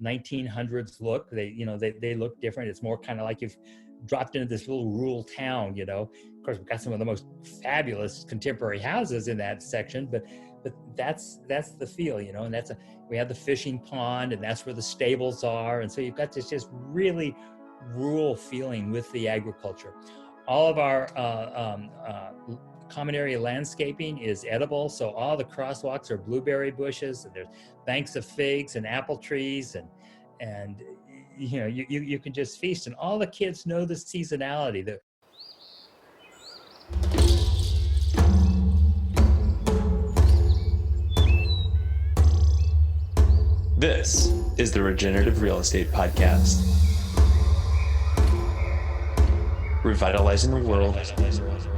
1900s look. They look different. It's more kind of like you've dropped into this little rural town. Of course, we've got some of the most fabulous contemporary houses in that section, but that's the feel, and we have the fishing pond, and that's where the stables are. And so you've got this just really rural feeling with the agriculture. All of our common area landscaping is edible. So all the crosswalks are blueberry bushes, and there's banks of figs and apple trees, and you can just feast. And all the kids know the seasonality. This is the Regenerative Real Estate Podcast. Revitalizing the world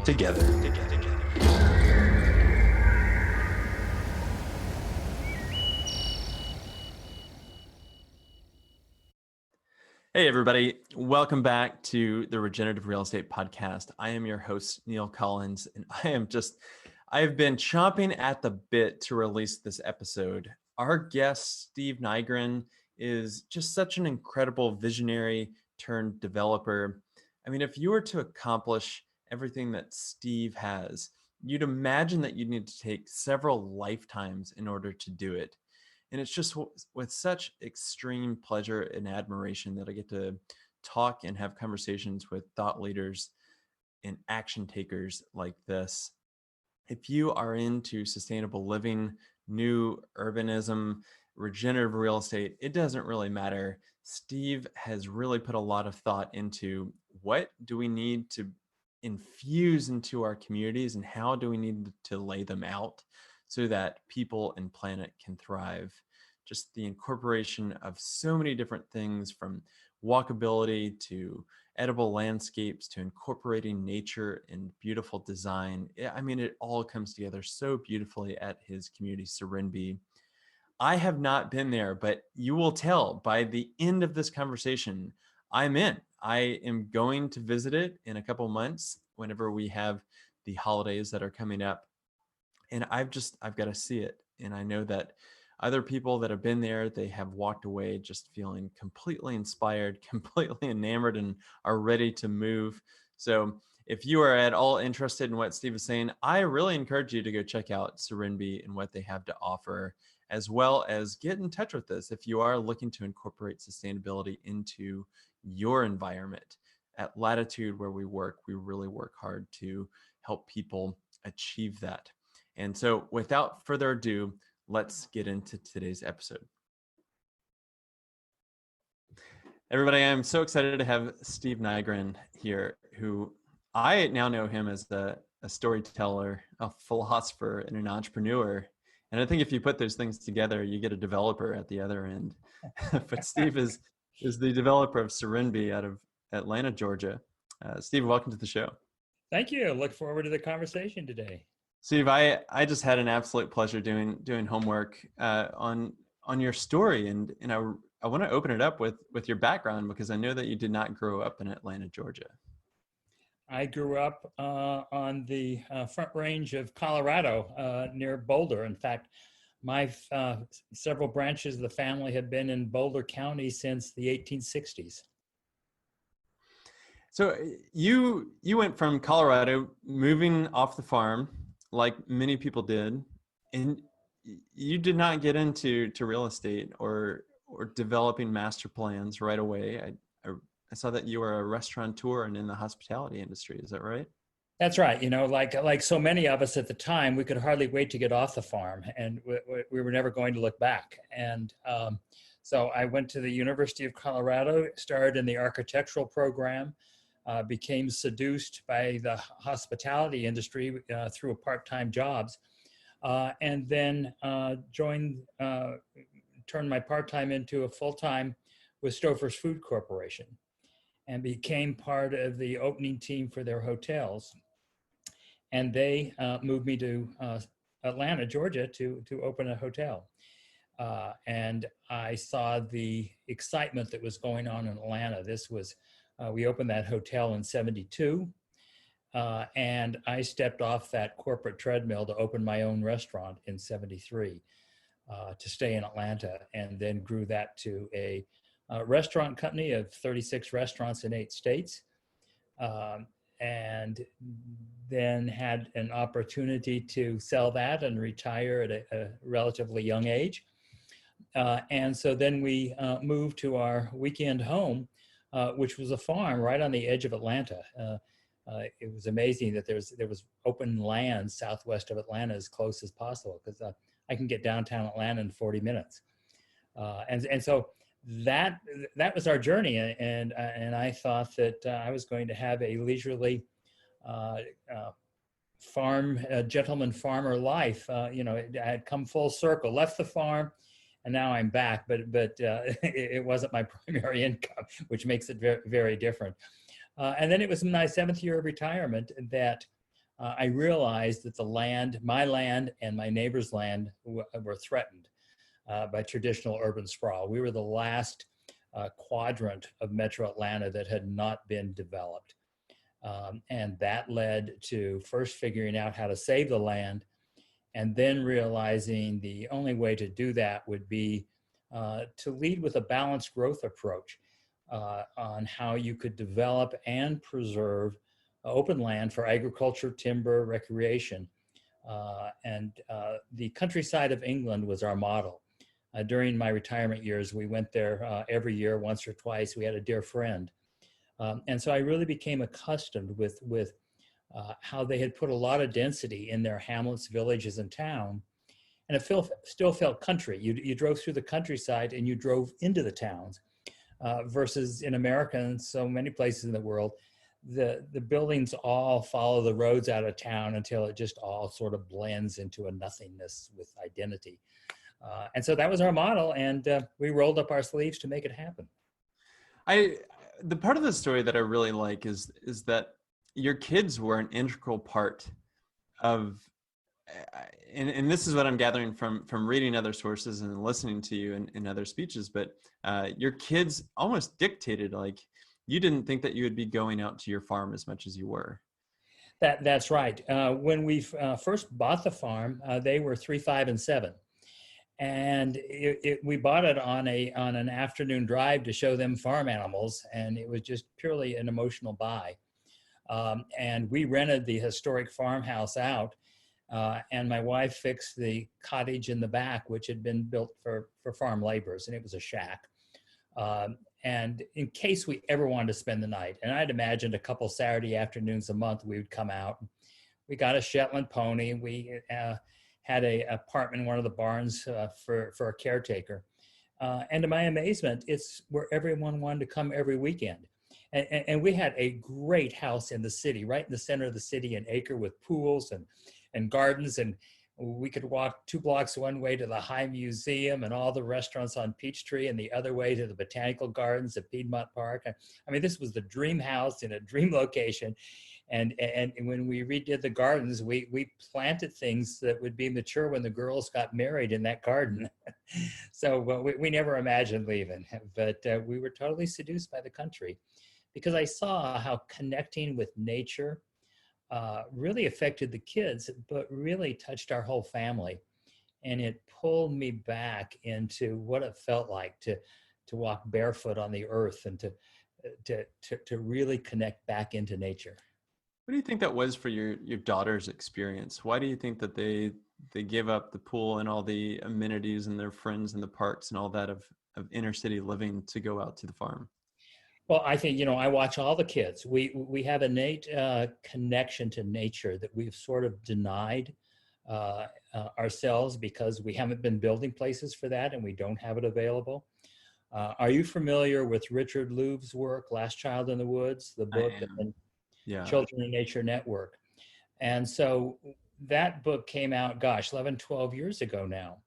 together. Hey, everybody. Welcome back to the Regenerative Real Estate Podcast. I am your host, Neil Collins, and I've been chomping at the bit to release this episode. Our guest, Steve Nygren, is just such an incredible visionary turned developer. I mean, if you were to accomplish everything that Steve has, you'd imagine that you'd need to take several lifetimes in order to do it. And it's just with such extreme pleasure and admiration that I get to talk and have conversations with thought leaders and action takers like this. If you are into sustainable living, new urbanism, regenerative real estate, it doesn't really matter. Steve has really put a lot of thought into what do we need to infuse into our communities and how do we need to lay them out so that people and planet can thrive. Just the incorporation of so many different things, from walkability to edible landscapes to incorporating nature and beautiful design. I mean, it all comes together so beautifully at his community, Serenbe. I have not been there, but you will tell by the end of this conversation, I'm in. I am going to visit it in a couple months whenever we have the holidays that are coming up. And I've got to see it. And I know that other people that have been there, they have walked away just feeling completely inspired, completely enamored, and are ready to move. So if you are at all interested in what Steve is saying, I really encourage you to go check out Serenbe and what they have to offer, as well as get in touch with us if you are looking to incorporate sustainability into your environment. At Latitude, where we work, we really work hard to help people achieve that. And so without further ado, let's get into today's episode. Everybody, I'm so excited to have Steve Nygren here, who I now know him as a storyteller, a philosopher, and an entrepreneur. And I think if you put those things together, you get a developer at the other end. But Steve is the developer of Serenbe out of Atlanta, Georgia. Steve, welcome to the show. Thank you. Look forward to the conversation today. Steve, I just had an absolute pleasure doing homework on your story, and I want to open it up with your background, because I know that you did not grow up in Atlanta, Georgia. I grew up on the front range of Colorado near Boulder. In fact, my several branches of the family have been in Boulder County since the 1860s. So you went from Colorado, moving off the farm, like many people did, and you did not get into real estate or developing master plans right away. I saw that you were a restaurateur and in the hospitality industry. Is that right? That's right. Like so many of us at the time, we could hardly wait to get off the farm, and we were never going to look back. And so I went to the University of Colorado, started in the architectural program, became seduced by the hospitality industry through part-time jobs, and then turned my part-time into a full-time with Stouffer's Food Corporation, and became part of the opening team for their hotels. And they moved me to Atlanta, Georgia, to open a hotel. And I saw the excitement that was going on in Atlanta. This was, we opened that hotel in '72. And I stepped off that corporate treadmill to open my own restaurant in '73. to stay in Atlanta, and then grew that to a restaurant company of 36 restaurants in 8 states. And then had an opportunity to sell that and retire at a relatively young age. And so then we moved to our weekend home, which was a farm right on the edge of Atlanta. It was amazing that there was open land southwest of Atlanta as close as possible, because I can get downtown Atlanta in 40 minutes. And so that was our journey, and I thought that I was going to have a leisurely gentleman farmer life. You know, I had come full circle, left the farm, and now I'm back. But it wasn't my primary income, which makes it very, very different. And then it was in my 7th year of retirement that I realized that my land and my neighbor's land were threatened by traditional urban sprawl. We were the last quadrant of Metro Atlanta that had not been developed. And that led to first figuring out how to save the land, and then realizing the only way to do that would be to lead with a balanced growth approach on how you could develop and preserve open land for agriculture, timber, recreation. And the countryside of England was our model. During my retirement years, we went there every year, once or twice. We had a dear friend. And so I really became accustomed with how they had put a lot of density in their hamlets, villages, and town. And it still felt country. You drove through the countryside and you drove into the towns, versus in America and so many places in the world, the buildings all follow the roads out of town until it just all sort of blends into a nothingness with identity. And so that was our model, and we rolled up our sleeves to make it happen. The part of the story that I really like is that your kids were an integral part of, and this is what I'm gathering from reading other sources and listening to you in other speeches, but your kids almost dictated, like, you didn't think that you would be going out to your farm as much as you were. That's right. When we first bought the farm, they were 3, 5, and 7. And we bought it on an afternoon drive to show them farm animals, and it was just purely an emotional buy. And we rented the historic farmhouse out, and my wife fixed the cottage in the back, which had been built for farm laborers, and it was a shack. And in case we ever wanted to spend the night, and I'd imagined a couple Saturday afternoons a month, we would come out. We got a Shetland pony. We had an apartment in one of the barns for a caretaker. And to my amazement, it's where everyone wanted to come every weekend. And we had a great house in the city, right in the center of the city, an acre with pools and gardens. And we could walk 2 blocks one way to the High Museum and all the restaurants on Peachtree, and the other way to the Botanical Gardens at Piedmont Park. I mean, this was the dream house in a dream location. And when we redid the gardens, we planted things that would be mature when the girls got married in that garden. So we never imagined leaving, but we were totally seduced by the country, because I saw how connecting with nature really affected the kids, but really touched our whole family. And it pulled me back into what it felt like to walk barefoot on the earth and to really connect back into nature. What do you think that was for your daughter's experience? Why do you think that they gave up the pool and all the amenities and their friends and the parks and all that of inner city living to go out to the farm? Well, I think, I watch all the kids. We have an innate connection to nature that we've sort of denied ourselves, because we haven't been building places for that and we don't have it available. Are you familiar with Richard Louve's work, Last Child in the Woods, the book? Yeah. Children in Nature Network. And so that book came out, 11, 12 years ago now.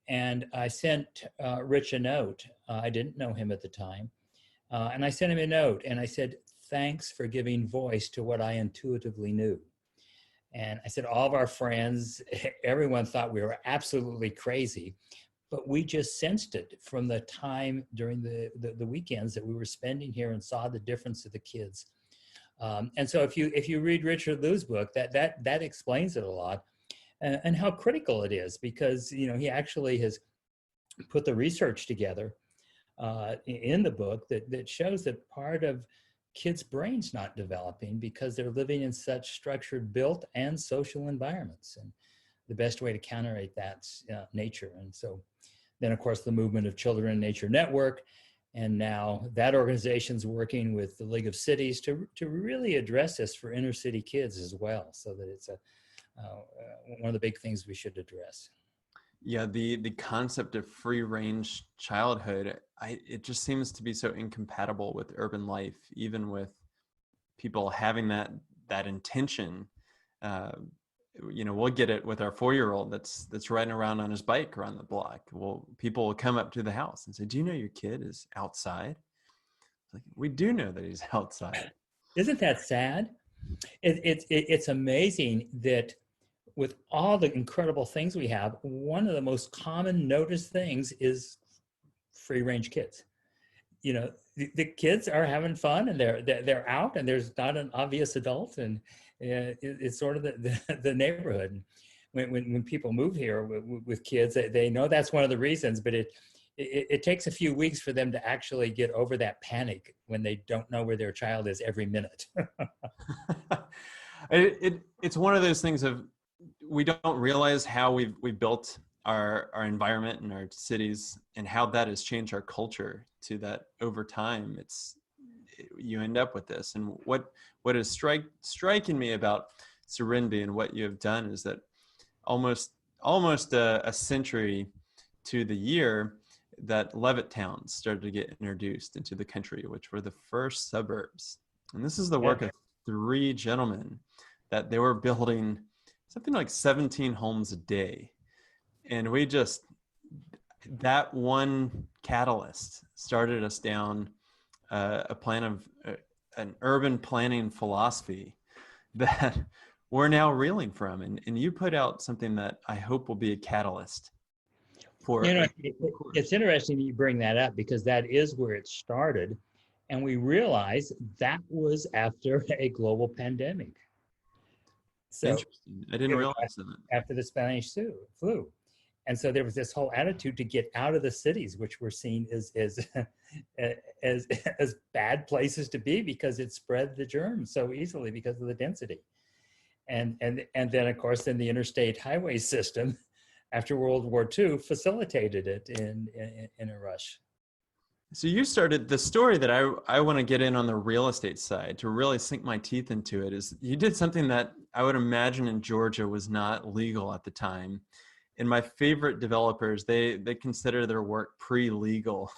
And I sent Rich a note. I didn't know him at the time. And I sent him a note and I said, thanks for giving voice to what I intuitively knew. And I said, all of our friends, everyone thought we were absolutely crazy, but we just sensed it from the time during the weekends that we were spending here, and saw the difference of the kids. And so if you read Richard Louve's book, that explains it a lot. and how critical it is, because, he actually has put the research together in the book that shows that part of kids' brains not developing because they're living in such structured built and social environments. And the best way to counteract that's nature. And so then, of course, the movement of Children in Nature Network. And now that organization's working with the League of Cities to really address this for inner city kids as well, so that it's one of the big things we should address. Yeah, the concept of free range childhood, it just seems to be so incompatible with urban life, even with people having that intention. We'll get it with our 4-year-old that's riding around on his bike around the block. Well, people will come up to the house and say, "Do you know your kid is outside?" Like, we do know that he's outside. Isn't that sad? It's amazing that with all the incredible things we have, one of the most common noticed things is free range kids. The kids are having fun, and they're out, and there's not an obvious adult, and it's sort of the neighborhood. When people move here with kids, they know that's one of the reasons, but it takes a few weeks for them to actually get over that panic when they don't know where their child is every minute. It's one of those things of, we don't realize how we built our environment and our cities, and how that has changed our culture to that over time. You end up with this. And what is striking me about Serenbe and what you have done is that almost a century to the year that Levitt towns started to get introduced into the country, which were the first suburbs. And this is the work of 3 gentlemen, that they were building something like 17 homes a day. And that one catalyst started us down a plan of an urban planning philosophy that we're now reeling from. And you put out something that I hope will be a catalyst for. It's interesting that you bring that up, because that is where it started. And we realized that was after a global pandemic. So interesting. I didn't realize that. After the Spanish flu. And so there was this whole attitude to get out of the cities, which were seen as bad places to be, because it spread the germs so easily because of the density. And then, of course, the interstate highway system after World War II facilitated it in a rush. So you started the story that I want to get in on the real estate side to really sink my teeth into it. Is you did something that I would imagine in Georgia was not legal at the time. And my favorite developers, they consider their work pre-legal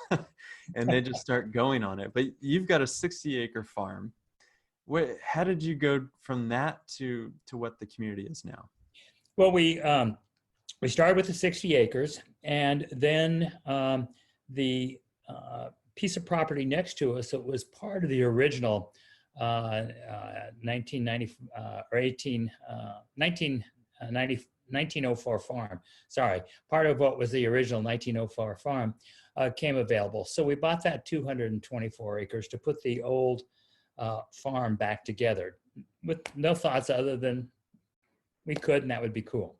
and they just start going on it. But you've got a 60-acre farm. How did you go from that to what the community is now? Well, we started with the 60 acres, and then the piece of property next to us, it was part of the original 1904 farm. Sorry, part of what was the original 1904 farm came available. So we bought that 224 acres to put the old farm back together, with no thoughts other than we could, and that would be cool.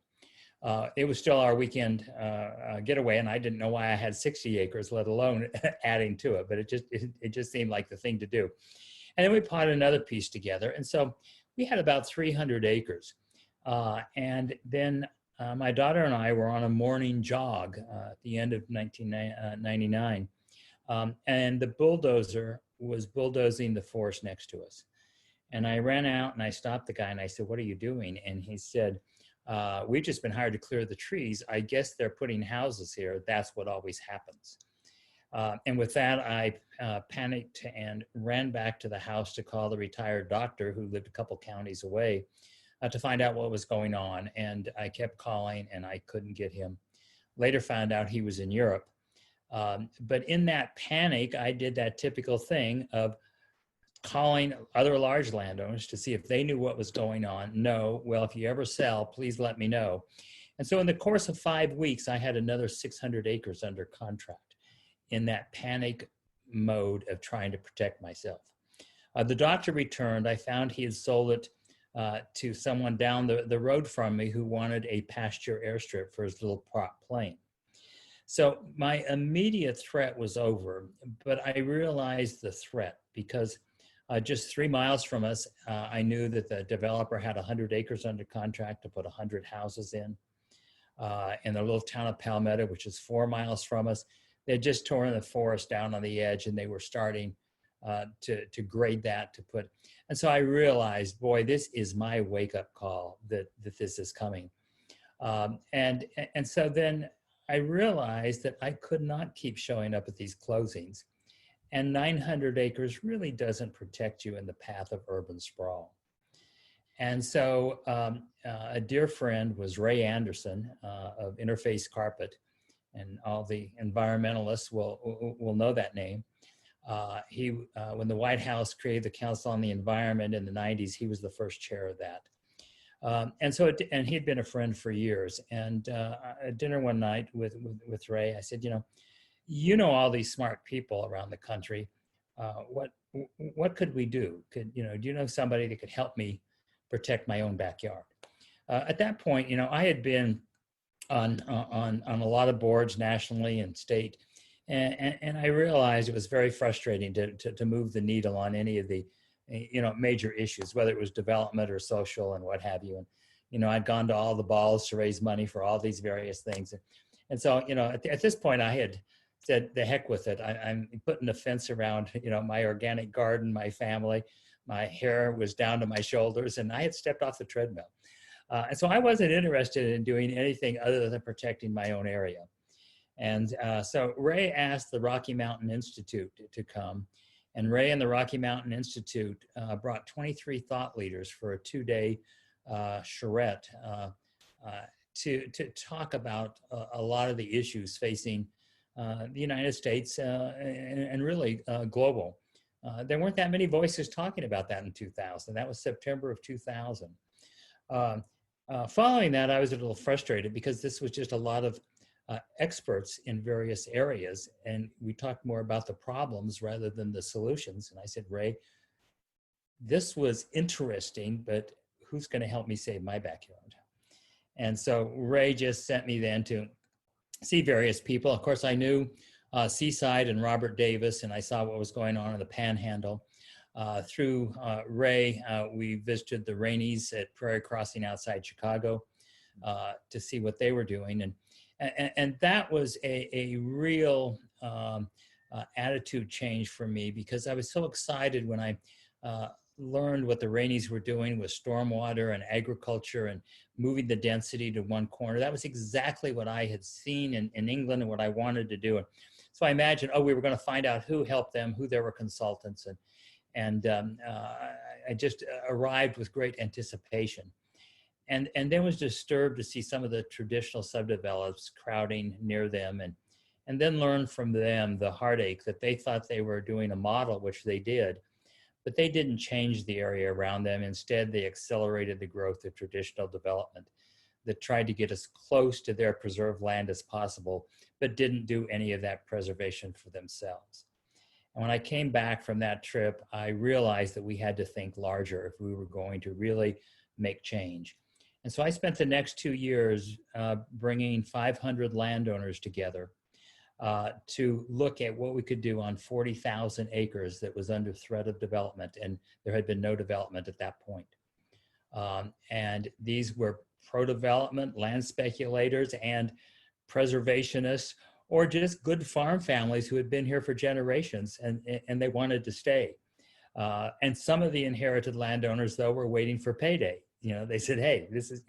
It was still our weekend getaway, and I didn't know why I had 60 acres, let alone adding to it, but it just seemed like the thing to do. And then we put another piece together, and so we had about 300 acres. And then my daughter and I were on a morning jog at the end of 1999, and the bulldozer was bulldozing the forest next to us. And I ran out and I stopped the guy and I said, "What are you doing?" And he said, "We've just been hired to clear the trees. I guess they're putting houses here. That's what always happens." And with that, I panicked and ran back to the house to call the retired doctor who lived a couple counties away to find out what was going on. And I kept calling and I couldn't get him. Later found out he was in Europe. But in that panic, I did that typical thing of calling other large landowners to see if they knew what was going on. No, well, if you ever sell, please let me know. And so in the course of 5 weeks, I had another 600 acres under contract in that panic mode of trying to protect myself. The doctor returned. I found he had sold it to someone down the road from me who wanted a pasture airstrip for his little prop plane. So my immediate threat was over, but I realized the threat because just 3 miles from us, I knew that the developer had 100 acres under contract to put 100 houses in. In the little town of Palmetto, which is 4 miles from us, they had just torn the forest down on the edge, and they were starting to grade that to put. And so I realized, boy, this is my wake-up call that this is coming. And so then I realized that I could not keep showing up at these closings. And 900 acres really doesn't protect you in the path of urban sprawl. And so a dear friend was Ray Anderson of Interface Carpet, and all the environmentalists will know that name. When the White House created the Council on the Environment in the 90s, he was the first chair of that. And he'd been a friend for years. And at dinner one night with Ray, I said, you know all these smart people around the country. What could we do? Do you know somebody that could help me protect my own backyard? At that point, I had been on a lot of boards nationally and state, and I realized it was very frustrating to move the needle on any of the major issues, whether it was development or social and what have you. And I'd gone to all the balls to raise money for all these various things, and so at this point I had said, the heck with it. I'm putting a fence around my organic garden, my family. My hair was down to my shoulders, and I had stepped off the treadmill. And so I wasn't interested in doing anything other than protecting my own area. And so Ray asked the Rocky Mountain Institute to come. And Ray and the Rocky Mountain Institute brought 23 thought leaders for a 2-day charrette to talk about a lot of the issues facing the United States and really global. There weren't that many voices talking about that in 2000. That was September of 2000. Following that, I was a little frustrated because this was just a lot of experts in various areas, and we talked more about the problems rather than the solutions. And I said, Ray, this was interesting, but who's going to help me save my backyard? And so Ray just sent me then to see various people. Of course, I knew Seaside and Robert Davis, and I saw what was going on in the Panhandle. Through Ray, we visited the Rainies at Prairie Crossing outside Chicago to see what they were doing. And that was a real attitude change for me, because I was so excited when I learned what the Rainies were doing with stormwater and agriculture and moving the density to one corner. That was exactly what I had seen in England and what I wanted to do. So I imagined, we were going to find out who helped them, who there were consultants, and I just arrived with great anticipation. And then was disturbed to see some of the traditional subdevelopers crowding near them, and then learned from them the heartache that they thought they were doing a model, which they did, but they didn't change the area around them. Instead, they accelerated the growth of traditional development that tried to get as close to their preserved land as possible, but didn't do any of that preservation for themselves. And when I came back from that trip, I realized that we had to think larger if we were going to really make change. And so I spent the next 2 years bringing 500 landowners together to look at what we could do on 40,000 acres that was under threat of development, and there had been no development at that point. And these were pro-development, land speculators, and preservationists, or just good farm families who had been here for generations and they wanted to stay. And some of the inherited landowners, though, were waiting for payday. They said, hey, this is,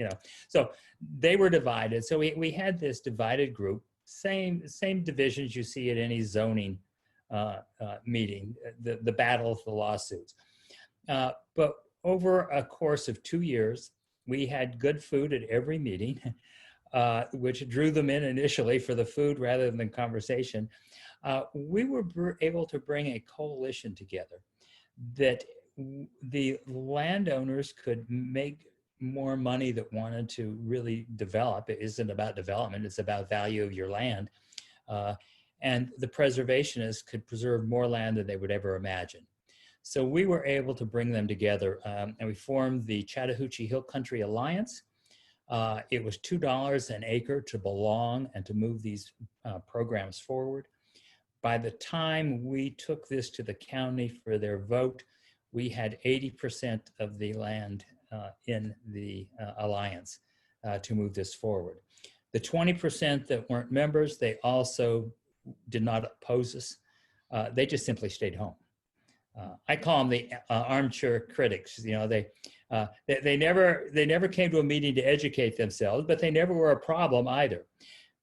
so they were divided. So we had this divided group, same divisions you see at any zoning meeting, the battle of the lawsuits. But over a course of 2 years, we had good food at every meeting, which drew them in initially for the food rather than conversation. We were able to bring a coalition together that the landowners could make more money that wanted to really develop. It isn't about development, it's about value of your land. And the preservationists could preserve more land than they would ever imagine. So we were able to bring them together, and we formed the Chattahoochee Hill Country Alliance. It was $2 an acre to belong and to move these programs forward. By the time we took this to the county for their vote, we had 80% of the land in the alliance to move this forward. The 20% that weren't members, they also did not oppose us. They just simply stayed home. I call them the armchair critics. You know, they never came to a meeting to educate themselves, but they never were a problem either.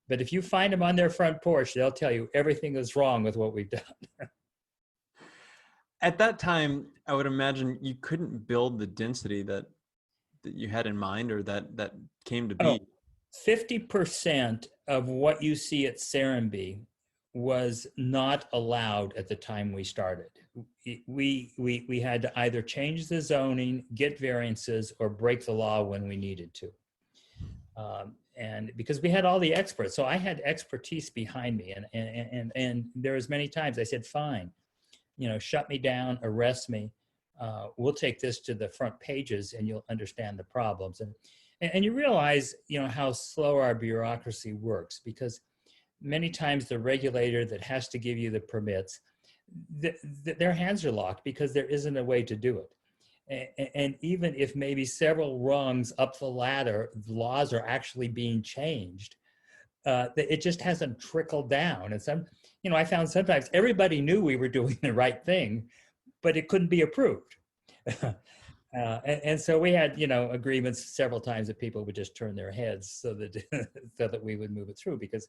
But if you find them on their front porch, they'll tell you everything is wrong with what we've done. At that time, I would imagine you couldn't build the density that you had in mind, or that came to be. 50% of what you see at Serenbe was not allowed at the time we started. We had to either change the zoning, get variances, or break the law when we needed to. And because we had all the experts, so I had expertise behind me, and there was many times I said, fine, you know, shut me down, arrest me. We'll take this to the front pages and you'll understand the problems. And you realize, you know, how slow our bureaucracy works, because many times the regulator that has to give you the permits, their hands are locked because there isn't a way to do it. And even if maybe several rungs up the ladder, the laws are actually being changed, it just hasn't trickled down. And some, you know, I found sometimes everybody knew we were doing the right thing, but it couldn't be approved. And so we had, you know, agreements several times that people would just turn their heads so that we would move it through, because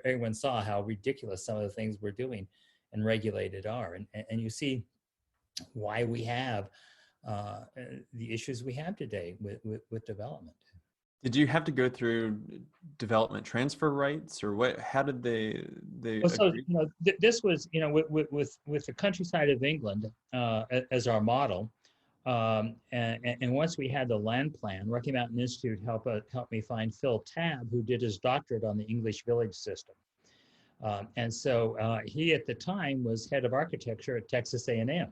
everyone saw how ridiculous some of the things we're doing and regulated are. And you see why we have the issues we have today with development. Did you have to go through development transfer rights, or what? How did they well, so, you know, this was, you know, with the countryside of England as our model. And once we had the land plan, Rocky Mountain Institute helped me find Phil Tabb, who did his doctorate on the English village system. And so he at the time was head of architecture at Texas A&M.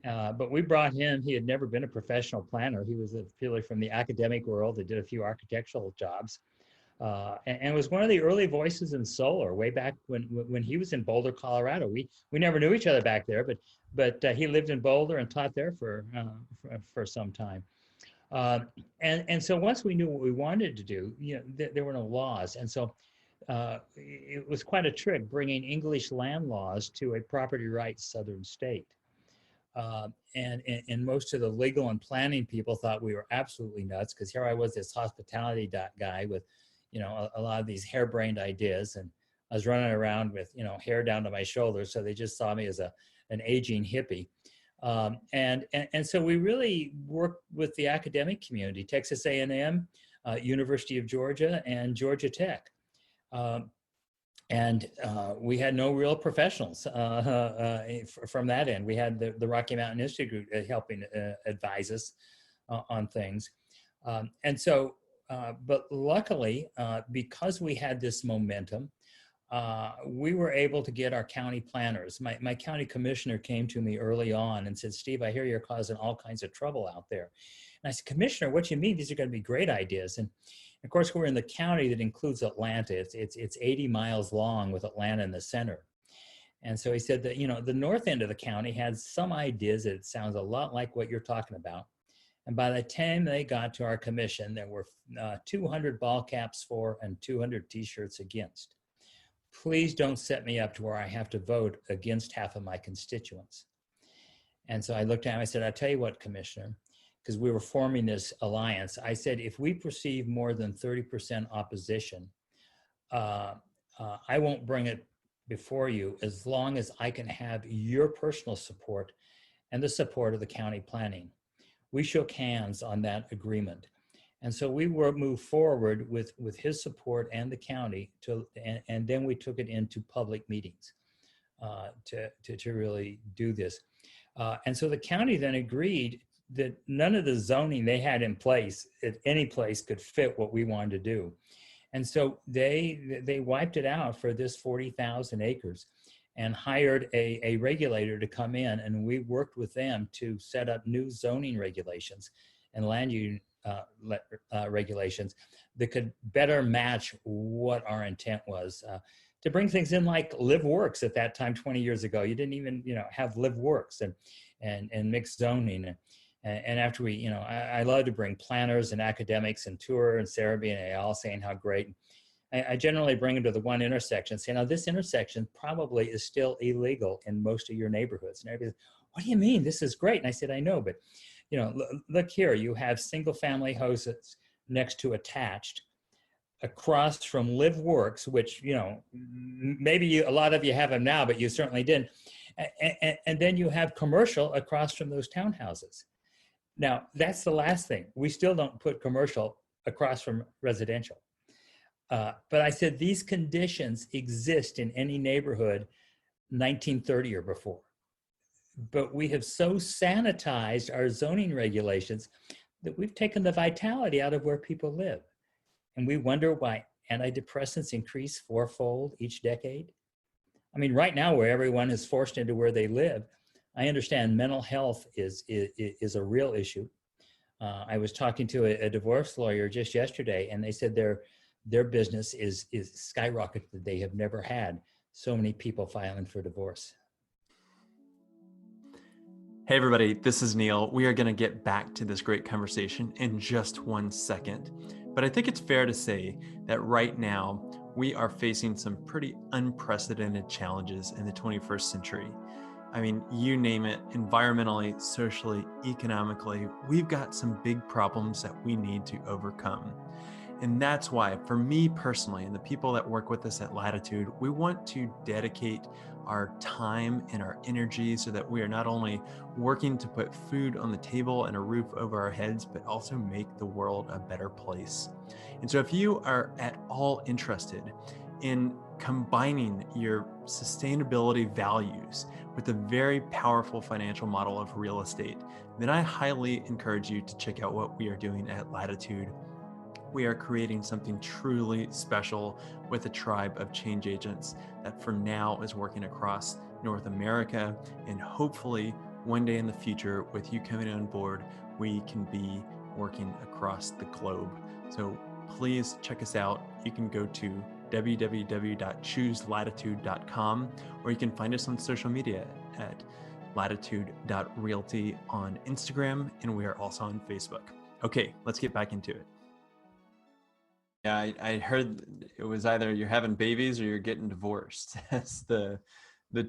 But we brought him. He had never been a professional planner. He was purely from the academic world that did a few architectural jobs, and was one of the early voices in solar way back when he was in Boulder, Colorado. We never knew each other back there, but he lived in Boulder and taught there for some time. And so once we knew what we wanted to do, you know, there were no laws, and so it was quite a trick bringing English land laws to a property rights southern state. And most of the legal and planning people thought we were absolutely nuts, because here I was, this hospitality guy with, you know, a lot of these harebrained ideas, and I was running around with, you know, hair down to my shoulders, so they just saw me as an aging hippie. And so we really worked with the academic community, Texas A&M, University of Georgia, and Georgia Tech. And we had no real professionals from that end. We had the Rocky Mountain Institute helping advise us on things. And so, but luckily, because we had this momentum, we were able to get our county planners. My county commissioner came to me early on and said, Steve, I hear you're causing all kinds of trouble out there. And I said, Commissioner, what do you mean? These are going to be great ideas. And of course, we're in the county that includes Atlanta. It's 80 miles long with Atlanta in the center. And so he said that, you know, the north end of the county had some ideas that sounds a lot like what you're talking about. And by the time they got to our commission, there were 200 ball caps for and 200 t-shirts against. Please don't set me up to where I have to vote against half of my constituents. And so I looked at him, I said, I'll tell you what, Commissioner, because we were forming this alliance, I said, if we perceive more than 30% opposition, I won't bring it before you as long as I can have your personal support and the support of the county planning. We shook hands on that agreement. And so we were moved forward with his support and the county and then we took it into public meetings to really do this. And so the county then agreed that none of the zoning they had in place at any place could fit what we wanted to do. And so they wiped it out for this 40,000 acres. and hired a regulator to come in, and we worked with them to set up new zoning regulations and land use regulations that could better match what our intent was. To bring things in like live works at that time 20 years ago. You didn't even have live works and mixed zoning. And after we, I love to bring planners and academics and tour and Serenbe, and they all saying how great. I generally bring them to the one intersection and say, now this intersection probably is still illegal in most of your neighborhoods. And everybody says, what do you mean? This is great. And I said, I know, but look here, you have single family houses next to attached across from live works, which, maybe a lot of you have them now, but you certainly didn't. And then you have commercial across from those townhouses. Now, that's the last thing. We still don't put commercial across from residential. But I said, these conditions exist in any neighborhood 1930 or before. But we have so sanitized our zoning regulations that we've taken the vitality out of where people live. And we wonder why antidepressants increase fourfold each decade. I mean, right now, where everyone is forced into where they live, I understand mental health is a real issue. I was talking to a divorce lawyer just yesterday, and they said their business is skyrocketed. They have never had so many people filing for divorce. Hey everybody, this is Neil. We are going to get back to this great conversation in just 1 second. But I think it's fair to say that right now we are facing some pretty unprecedented challenges in the 21st century. I mean, you name it, environmentally, socially, economically, we've got some big problems that we need to overcome. And that's why, for me personally, and the people that work with us at Latitude, we want to dedicate our time and our energy so that we are not only working to put food on the table and a roof over our heads, but also make the world a better place. And so if you are at all interested in combining your sustainability values with a very powerful financial model of real estate, then I highly encourage you to check out what we are doing at Latitude. We are creating something truly special with a tribe of change agents that for now is working across North America, and hopefully one day in the future, with you coming on board, we can be working across the globe. So please check us out. You can go to www.chooselatitude.com, or you can find us on social media at latitude.realty on Instagram, and we are also on Facebook. Okay, let's get back into it. Yeah, I heard it was either you're having babies or you're getting divorced. That's the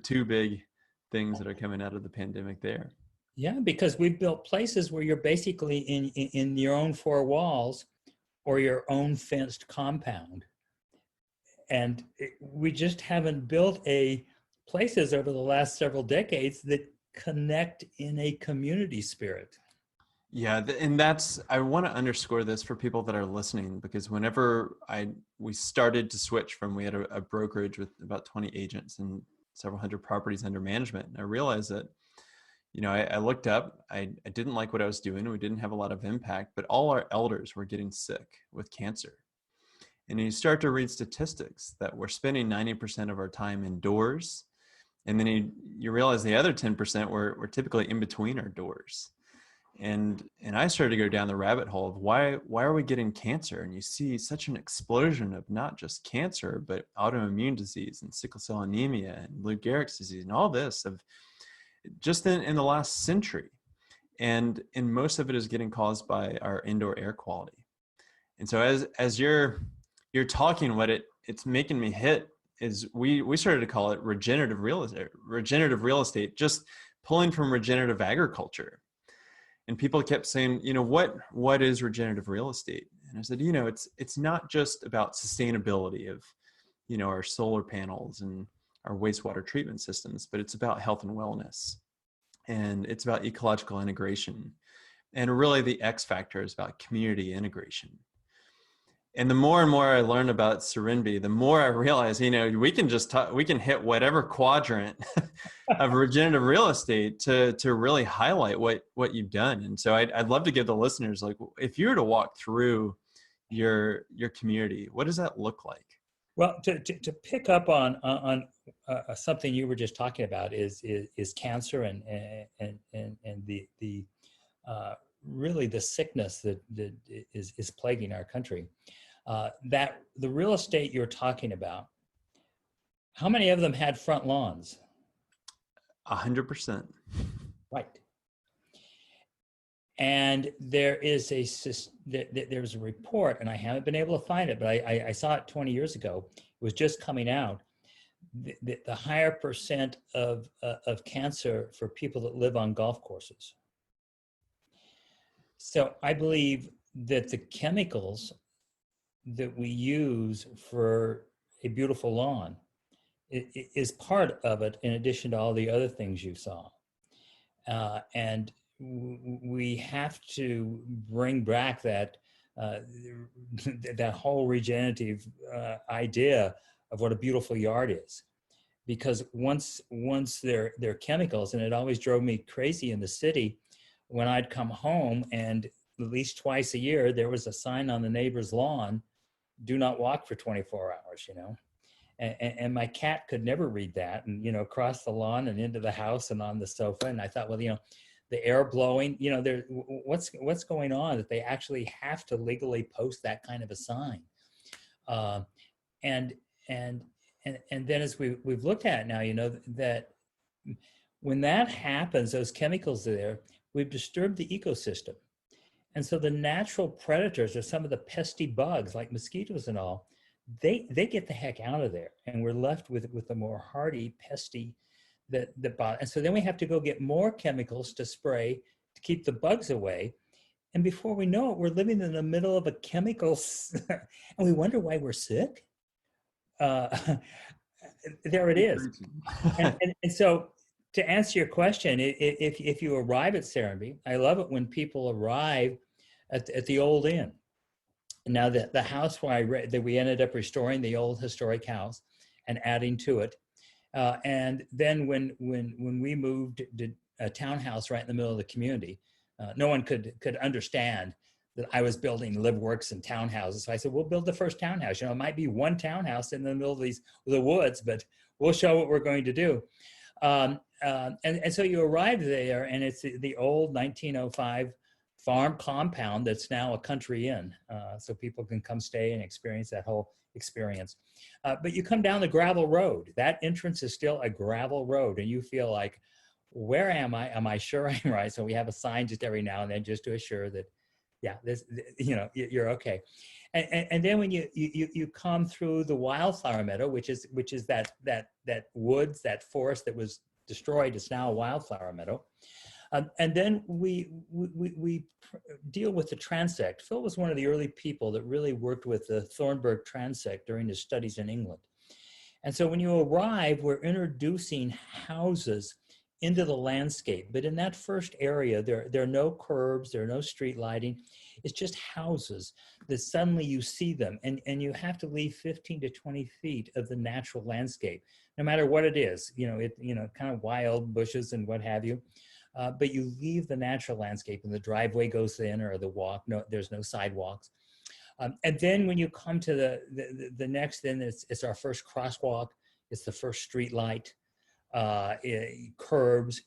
two big things that are coming out of the pandemic there. Yeah, because we've built places where you're basically in your own four walls or your own fenced compound. And we just haven't built places over the last several decades that connect in a community spirit. Yeah, and I want to underscore this for people that are listening, because whenever we started to switch from, we had a brokerage with about 20 agents and several hundred properties under management. And I realized that, I looked up, I didn't like what I was doing. We didn't have a lot of impact, but all our elders were getting sick with cancer. And you start to read statistics that we're spending 90% of our time indoors. And then you realize the other 10% we're typically in between our doors. And I started to go down the rabbit hole of why are we getting cancer? And you see such an explosion of not just cancer, but autoimmune disease and sickle cell anemia and Lou Gehrig's disease and all this of just in the last century. And most of it is getting caused by our indoor air quality. And so as you're talking, what it's making me hit is we started to call it regenerative real estate, just pulling from regenerative agriculture. And people kept saying, what is regenerative real estate? And I said, it's not just about sustainability of, our solar panels and our wastewater treatment systems, but it's about health and wellness. And it's about ecological integration. And really the X factor is about community integration. And the more and more I learn about Serenbe, the more I realize, we can hit whatever quadrant of regenerative real estate to really highlight what you've done. And so I'd love to give the listeners, like, if you were to walk through your community, what does that look like? Well, to pick up on something you were just talking about is cancer and the really the sickness that is plaguing our country. That the real estate you're talking about, how many of them had front lawns? 100%. Right. And there's a report, and I haven't been able to find it, but I saw it 20 years ago. It was just coming out. The higher percent of cancer for people that live on golf courses. So I believe that the chemicals that we use for a beautiful lawn is part of it, in addition to all the other things you saw. And we have to bring back that that whole regenerative idea of what a beautiful yard is. Because once they're chemicals, and it always drove me crazy in the city when I'd come home and at least twice a year, there was a sign on the neighbor's lawn, do not walk for 24 hours, you know? And my cat could never read that, and, you know, across the lawn and into the house and on the sofa. And I thought, well, you know, the air blowing, you know, what's going on that they actually have to legally post that kind of a sign. And then as we've looked at it now, you know, that when that happens, those chemicals are there, we've disturbed the ecosystem. And so the natural predators are some of the pesky bugs like mosquitoes and all, they get the heck out of there. And we're left with the more hardy pesky and so then we have to go get more chemicals to spray to keep the bugs away. And before we know it, we're living in the middle of a chemical, and we wonder why we're sick. There it is. And so to answer your question, if you arrive at Serenbe, I love it when people arrive at the old inn. Now the house that we ended up restoring the old historic house and adding to it. And then when we moved to a townhouse right in the middle of the community, no one could understand that I was building live works and townhouses. So I said, we'll build the first townhouse. You know, it might be one townhouse in the middle of the woods, but we'll show what we're going to do. And so you arrive there, and it's the old 1905 farm compound that's now a country inn. So people can come stay and experience that whole experience. But you come down the gravel road. That entrance is still a gravel road, and you feel like, where am I? Am I sure I'm right? So we have a sign just every now and then just to assure that, yeah, this, you know, you're okay. And then when you come through the wildflower meadow, which is that woods, that forest that was destroyed, is now a wildflower meadow. And then we deal with the transect. Phil was one of the early people that really worked with the Thornburg transect during his studies in England. And so when you arrive, we're introducing houses into the landscape. But in that first area, there are no curbs, there are no street lighting. It's just houses that suddenly you see them. And you have to leave 15 to 20 feet of the natural landscape, no matter what it is, kind of wild bushes and what have you. But you leave the natural landscape, and the driveway goes in, or the walk. No, there's no sidewalks. And then when you come to the next, then it's our first crosswalk. It's the first street light, curbs,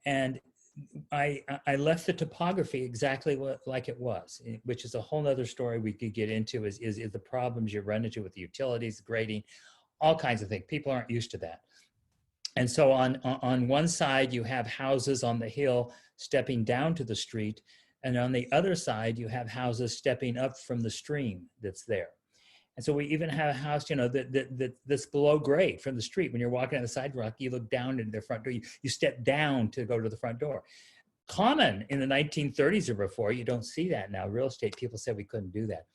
and I left the topography exactly like it was, which is a whole other story we could get into. Is the problems you run into with the utilities, grading, all kinds of things. People aren't used to that. And so on one side, you have houses on the hill stepping down to the street. And on the other side, you have houses stepping up from the stream that's there. And so we even have a house, that's below grade from the street. When you're walking on the sidewalk, you look down into the front door. You step down to go to the front door. Common in the 1930s or before. You don't see that now. Real estate people said we couldn't do that.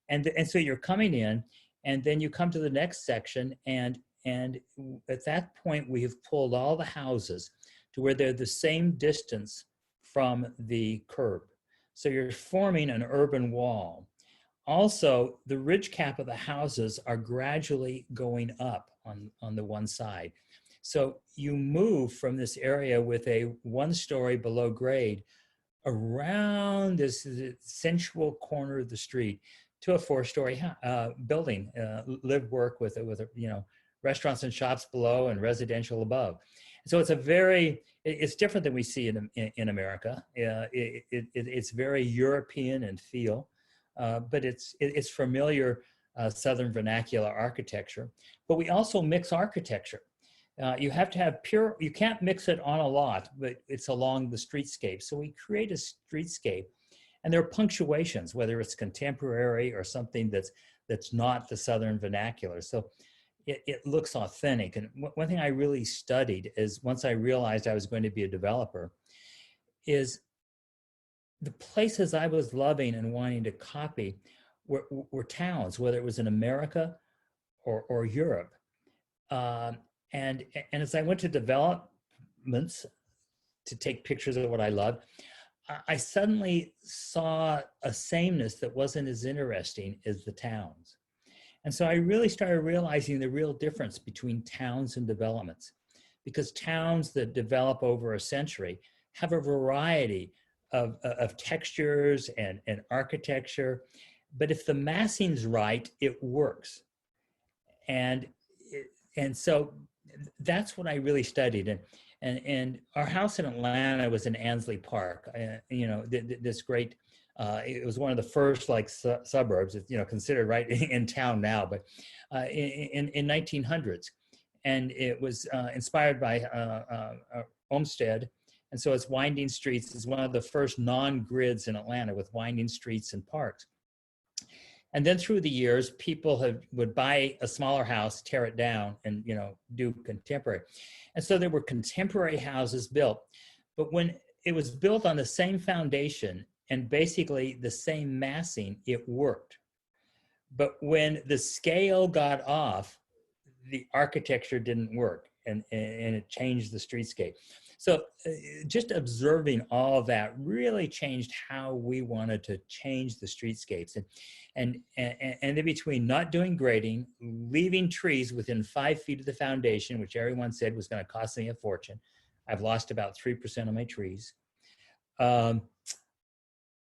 And so you're coming in, and then you come to the next section, and at that point, we have pulled all the houses to where they're the same distance from the curb. So you're forming an urban wall. Also, the ridge cap of the houses are gradually going up on the one side. So you move from this area with a one-story below grade around this sensual corner of the street to a four-story building, live work with a restaurants and shops below and residential above. So it's different than we see in America. It's very European in feel, but it's familiar Southern vernacular architecture. But we also mix architecture. You have to have you can't mix it on a lot, but it's along the streetscape. So we create a streetscape, and there are punctuations, whether it's contemporary or something that's not the Southern vernacular. So it looks authentic. And one thing I really studied is, once I realized I was going to be a developer, is the places I was loving and wanting to copy were towns, whether it was in America or Europe. And as I went to developments to take pictures of what I loved, I suddenly saw a sameness that wasn't as interesting as the towns. And so I really started realizing the real difference between towns and developments, because towns that develop over a century have a variety of textures and architecture. But if the massing's right, it works. And so that's what I really studied. And our house in Atlanta was in Ansley Park. This great, it was one of the first suburbs. It's considered right in town now, but in 1900s, and it was inspired by Olmsted, and so it's winding streets. It's one of the first non-grids in Atlanta with winding streets and parks. And then through the years, people would buy a smaller house, tear it down, and do contemporary. And so there were contemporary houses built, but when it was built on the same foundation and basically the same massing, it worked. But when the scale got off, the architecture didn't work, and it changed the streetscape. So just observing all of that really changed how we wanted to change the streetscapes. And in between not doing grading, leaving trees within 5 feet of the foundation, which everyone said was going to cost me a fortune. I've lost about 3% of my trees.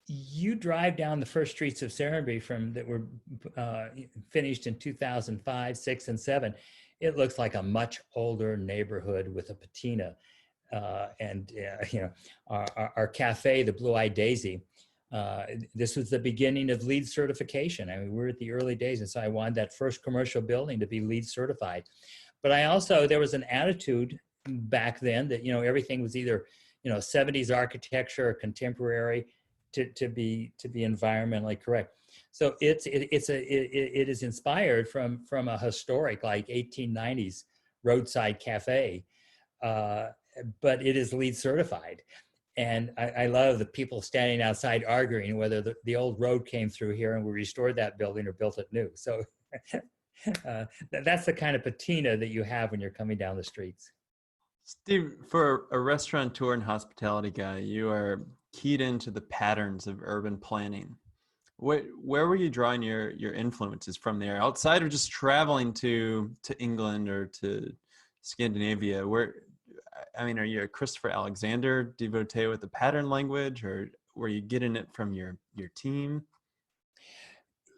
You drive down the first streets of Serenbe that were finished in 2005, 6, and 7. It looks like a much older neighborhood with a patina. Our cafe, the Blue Eyed Daisy, this was the beginning of LEED certification. I mean, we're at the early days, and so I wanted that first commercial building to be LEED certified. But there was an attitude back then that everything was either 70s architecture or contemporary to be environmentally correct. So it is inspired from a historic 1890s roadside cafe. But it is LEED certified. And I love the people standing outside arguing whether the old road came through here and we restored that building or built it new. So that's the kind of patina that you have when you're coming down the streets. Steve, for a restaurateur and hospitality guy, you are keyed into the patterns of urban planning. Where were you drawing your influences from there, outside of just traveling to England or to Scandinavia? Are you a Christopher Alexander devotee with the pattern language, or were you getting it from your team?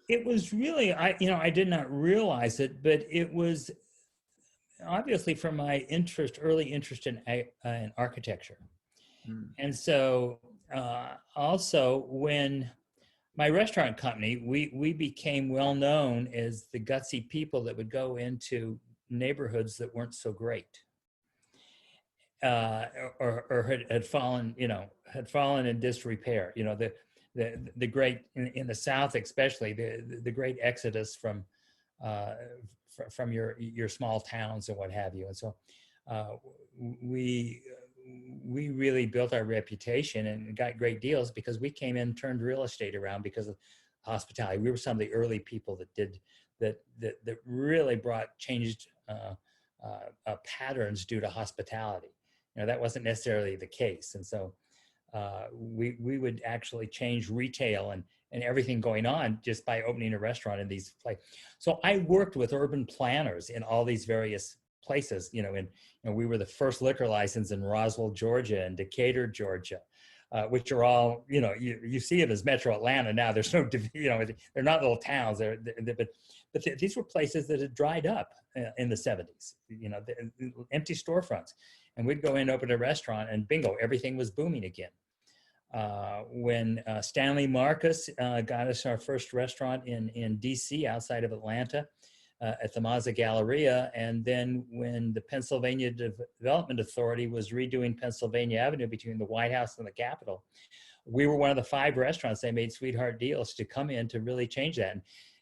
It was really, I did not realize it, but it was obviously from my early interest in architecture. And so also when my restaurant company, we became well known as the gutsy people that would go into neighborhoods that weren't so great. Or had fallen in disrepair. The great in the South, especially the great exodus from your small towns and what have you. And so we really built our reputation and got great deals because we came in and turned real estate around because of hospitality. We were some of the early people that really changed patterns due to hospitality. That wasn't necessarily the case. And so we would actually change retail and everything going on just by opening a restaurant in these places. So I worked with urban planners in all these various places, we were the first liquor license in Roswell, Georgia, and Decatur, Georgia, which are all, you see it as Metro Atlanta now. There's no, they're not little towns, but but these were places that had dried up in the 70s, empty storefronts. And we'd go in, open a restaurant, and bingo, everything was booming again. When Stanley Marcus got us our first restaurant in DC outside of Atlanta at the Mazza Galleria, and then when the Pennsylvania Development Authority was redoing Pennsylvania Avenue between the White House and the Capitol, we were one of the 5 restaurants they made sweetheart deals to come in to really change that.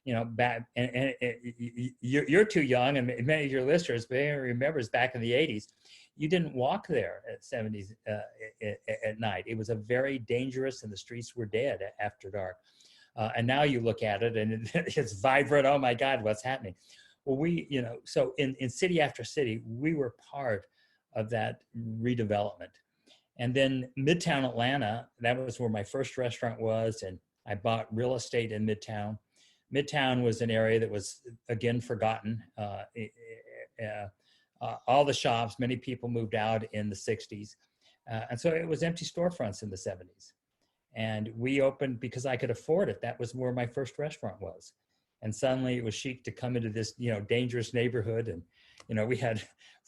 And back, and you're too young, and many of your listeners may remember back in the 80s, you didn't walk there at 70s at night. It was a very dangerous, and the streets were dead after dark. And now you look at it and it's vibrant. Oh my God, what's happening? Well, so in city after city, we were part of that redevelopment. And then Midtown Atlanta, that was where my first restaurant was. And I bought real estate in Midtown. Midtown was an area that was, again, forgotten. All the shops, many people moved out in the 60s. And so it was empty storefronts in the 70s. And we opened because I could afford it. That was where my first restaurant was. And suddenly it was chic to come into this, dangerous neighborhood. And, we had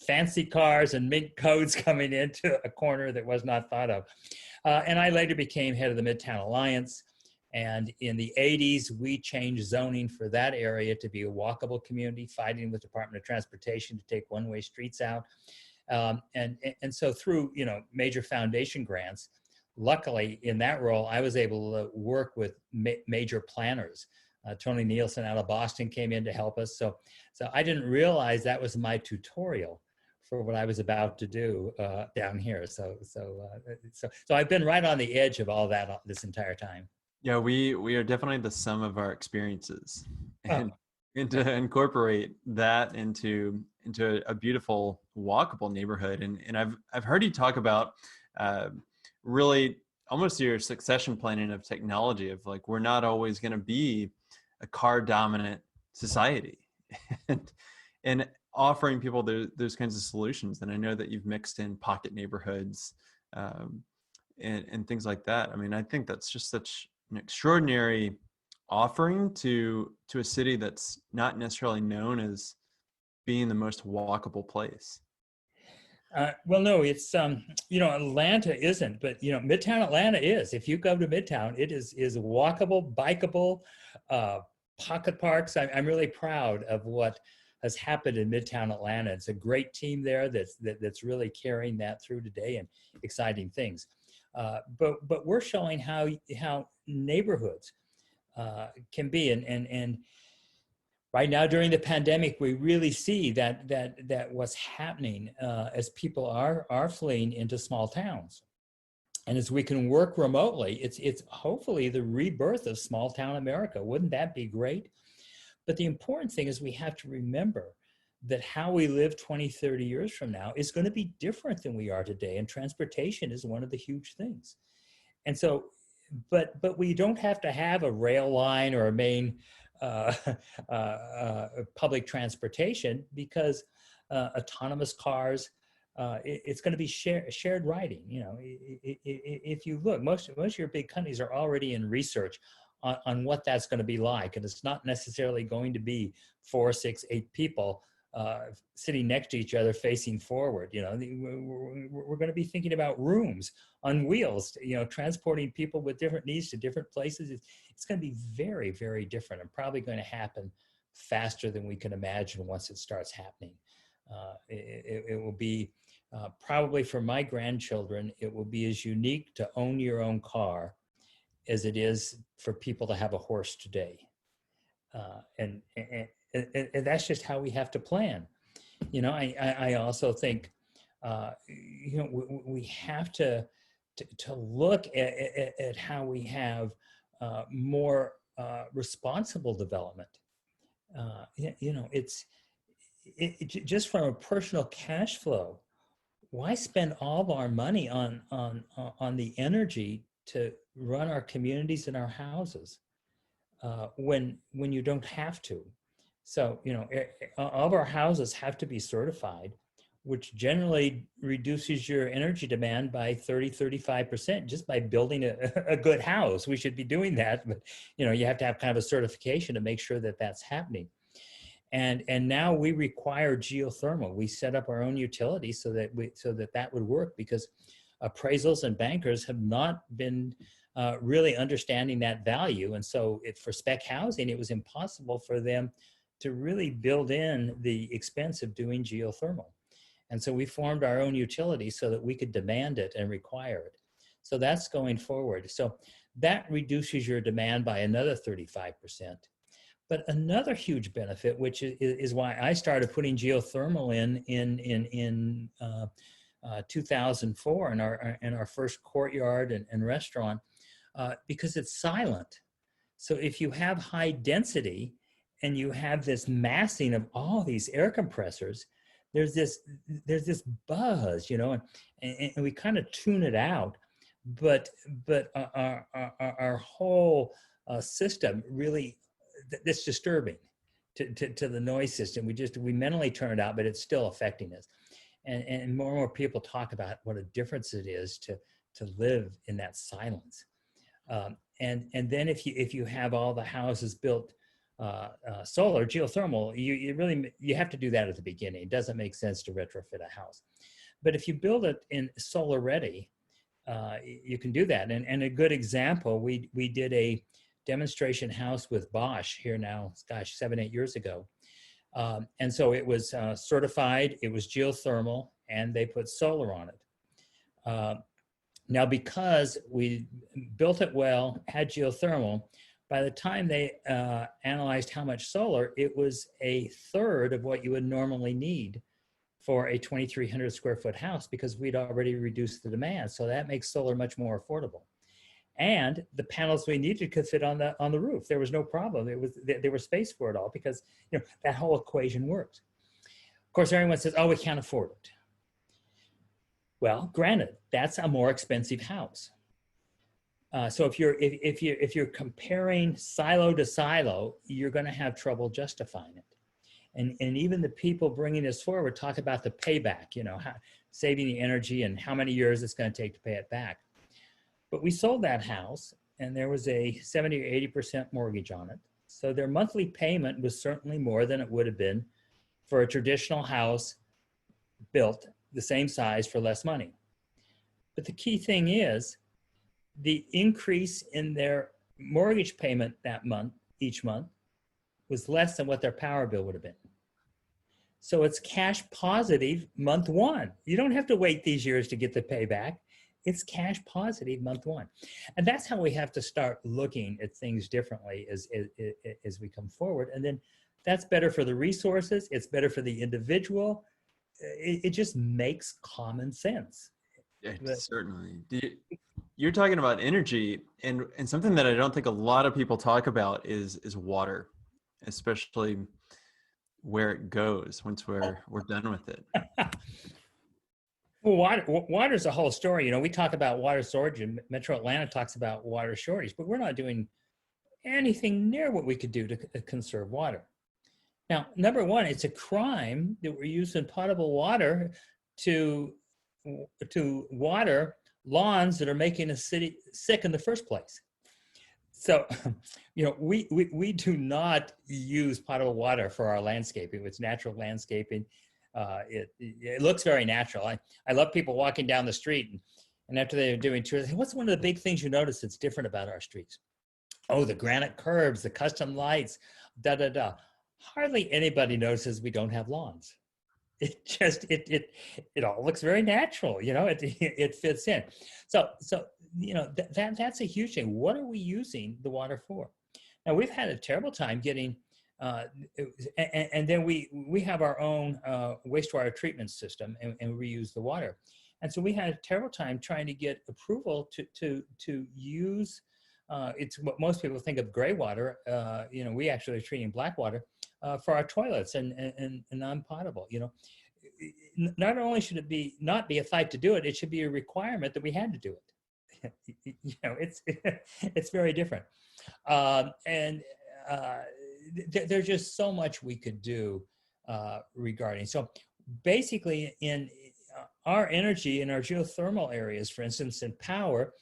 fancy cars and mink codes coming into a corner that was not thought of. And I later became head of the Midtown Alliance. And in the 80s, we changed zoning for that area to be a walkable community, fighting with Department of Transportation to take one-way streets out. And so through, major foundation grants, luckily in that role, I was able to work with major planners. Tony Nielsen out of Boston came in to help us. So I didn't realize that was my tutorial for what I was about to do down here. So I've been right on the edge of all that this entire time. Yeah, we are definitely the sum of our experiences, and to incorporate that into a beautiful walkable neighborhood. And I've heard you talk about really almost your succession planning of technology, of like, we're not always going to be a car dominant society, and offering people those kinds of solutions. And I know that you've mixed in pocket neighborhoods and things like that. I mean, I think that's just such an extraordinary offering to a city that's not necessarily known as being the most walkable place. Well, no, it's, Atlanta isn't, but, Midtown Atlanta is. If you go to Midtown, it is walkable, bikeable, pocket parks. I'm really proud of what has happened in Midtown Atlanta. It's a great team there that's really carrying that through today, and exciting things. But we're showing how neighborhoods can be, and right now during the pandemic, we really see that what's happening as people are fleeing into small towns, and as we can work remotely, it's hopefully the rebirth of small town America. Wouldn't that be great? But the important thing is we have to remember that how we live 20, 30 years from now is going to be different than we are today. And transportation is one of the huge things. And so, but we don't have to have a rail line or a main public transportation, because autonomous cars, it's going to be shared riding. If you look, most of your big companies are already in research on what that's going to be like. And it's not necessarily going to be 4, 6, 8 people sitting next to each other facing forward. We're going to be thinking about rooms on wheels, transporting people with different needs to different places. It's going to be very, very different, and probably going to happen faster than we can imagine once it starts happening. It will be probably, for my grandchildren, it will be as unique to own your own car as it is for people to have a horse today. And that's just how we have to plan. I also think, we have to look at how we have more responsible development. It's just from a personal cash flow. Why spend all of our money on the energy to run our communities and our houses when you don't have to? So, all of our houses have to be certified, which generally reduces your energy demand by 30-35% just by building a good house. We should be doing that, but you have to have kind of a certification to make sure that that's happening. And now we require geothermal. We set up our own utility so that that would work, because appraisals and bankers have not been really understanding that value. And so for spec housing, it was impossible for them to really build in the expense of doing geothermal. And so we formed our own utility so that we could demand it and require it. So that's going forward. So that reduces your demand by another 35%. But another huge benefit, which is why I started putting geothermal in 2004 in our first courtyard and restaurant, because it's silent. So if you have high density and you have this massing of all these air compressors, there's this buzz, and we kind of tune it out, but our whole system really, that's disturbing to the noise system. We mentally turn it out, but it's still affecting us. And more people talk about what a difference it is to live in that silence. And then if you have all the houses built solar, geothermal, you have to do that at the beginning. It doesn't make sense to retrofit a house. But if you build it in solar ready, you can do that. And a good example, we did a demonstration house with Bosch here now, 7-8 years ago. And so it was certified, it was geothermal, and they put solar on it. Now, because we built it well, had geothermal, by the time they analyzed how much solar, it was a third of what you would normally need for a 2,300 square foot house, because we'd already reduced the demand. So that makes solar much more affordable. And the panels we needed could fit on the roof. There was no problem. There was space for it all, because that whole equation worked. Of course, everyone says, "Oh, we can't afford it." Well, granted, that's a more expensive house. So if you're comparing silo to silo, you're going to have trouble justifying it. And even the people bringing this forward talk about the payback, saving the energy and how many years it's going to take to pay it back. But we sold that house, and there was a 70 or 80% mortgage on it. So their monthly payment was certainly more than it would have been for a traditional house built the same size for less money. But the key thing is, the increase in their mortgage payment each month, was less than what their power bill would have been. So it's cash positive month one. You don't have to wait these years to get the payback. It's cash positive month one. And that's how we have to start looking at things differently as we come forward. And then that's better for the resources. It's better for the individual. It just makes common sense. Certainly. You're talking about energy, and something that I don't think a lot of people talk about is water, especially where it goes once we're done with it. Well, water's a whole story. We talk about water storage, and Metro Atlanta talks about water shortage, but we're not doing anything near what we could do to conserve water. Now, number one, it's a crime that we're using potable water to water lawns that are making a city sick in the first place. So, we do not use potable water for our landscaping. It's natural landscaping. It looks very natural. I love people walking down the street, and after they're doing tours, they say, "What's one of the big things you notice that's different about our streets?" "Oh, the granite curbs, the custom lights, da da da." Hardly anybody notices we don't have lawns. It just it all looks very natural. It fits in. So that's a huge thing. What are we using the water for? Now, we've had a terrible time getting. And then we have our own wastewater treatment system, and we reuse the water. And so we had a terrible time trying to get approval to use, it's what most people think of gray water. We actually are treating black water for our toilets and non-potable. Not only should it not be a fight to do it, it should be a requirement that we had to do it. It's very different. There's just so much we could do regarding. So basically, in our energy, in our geothermal areas, for instance, in power,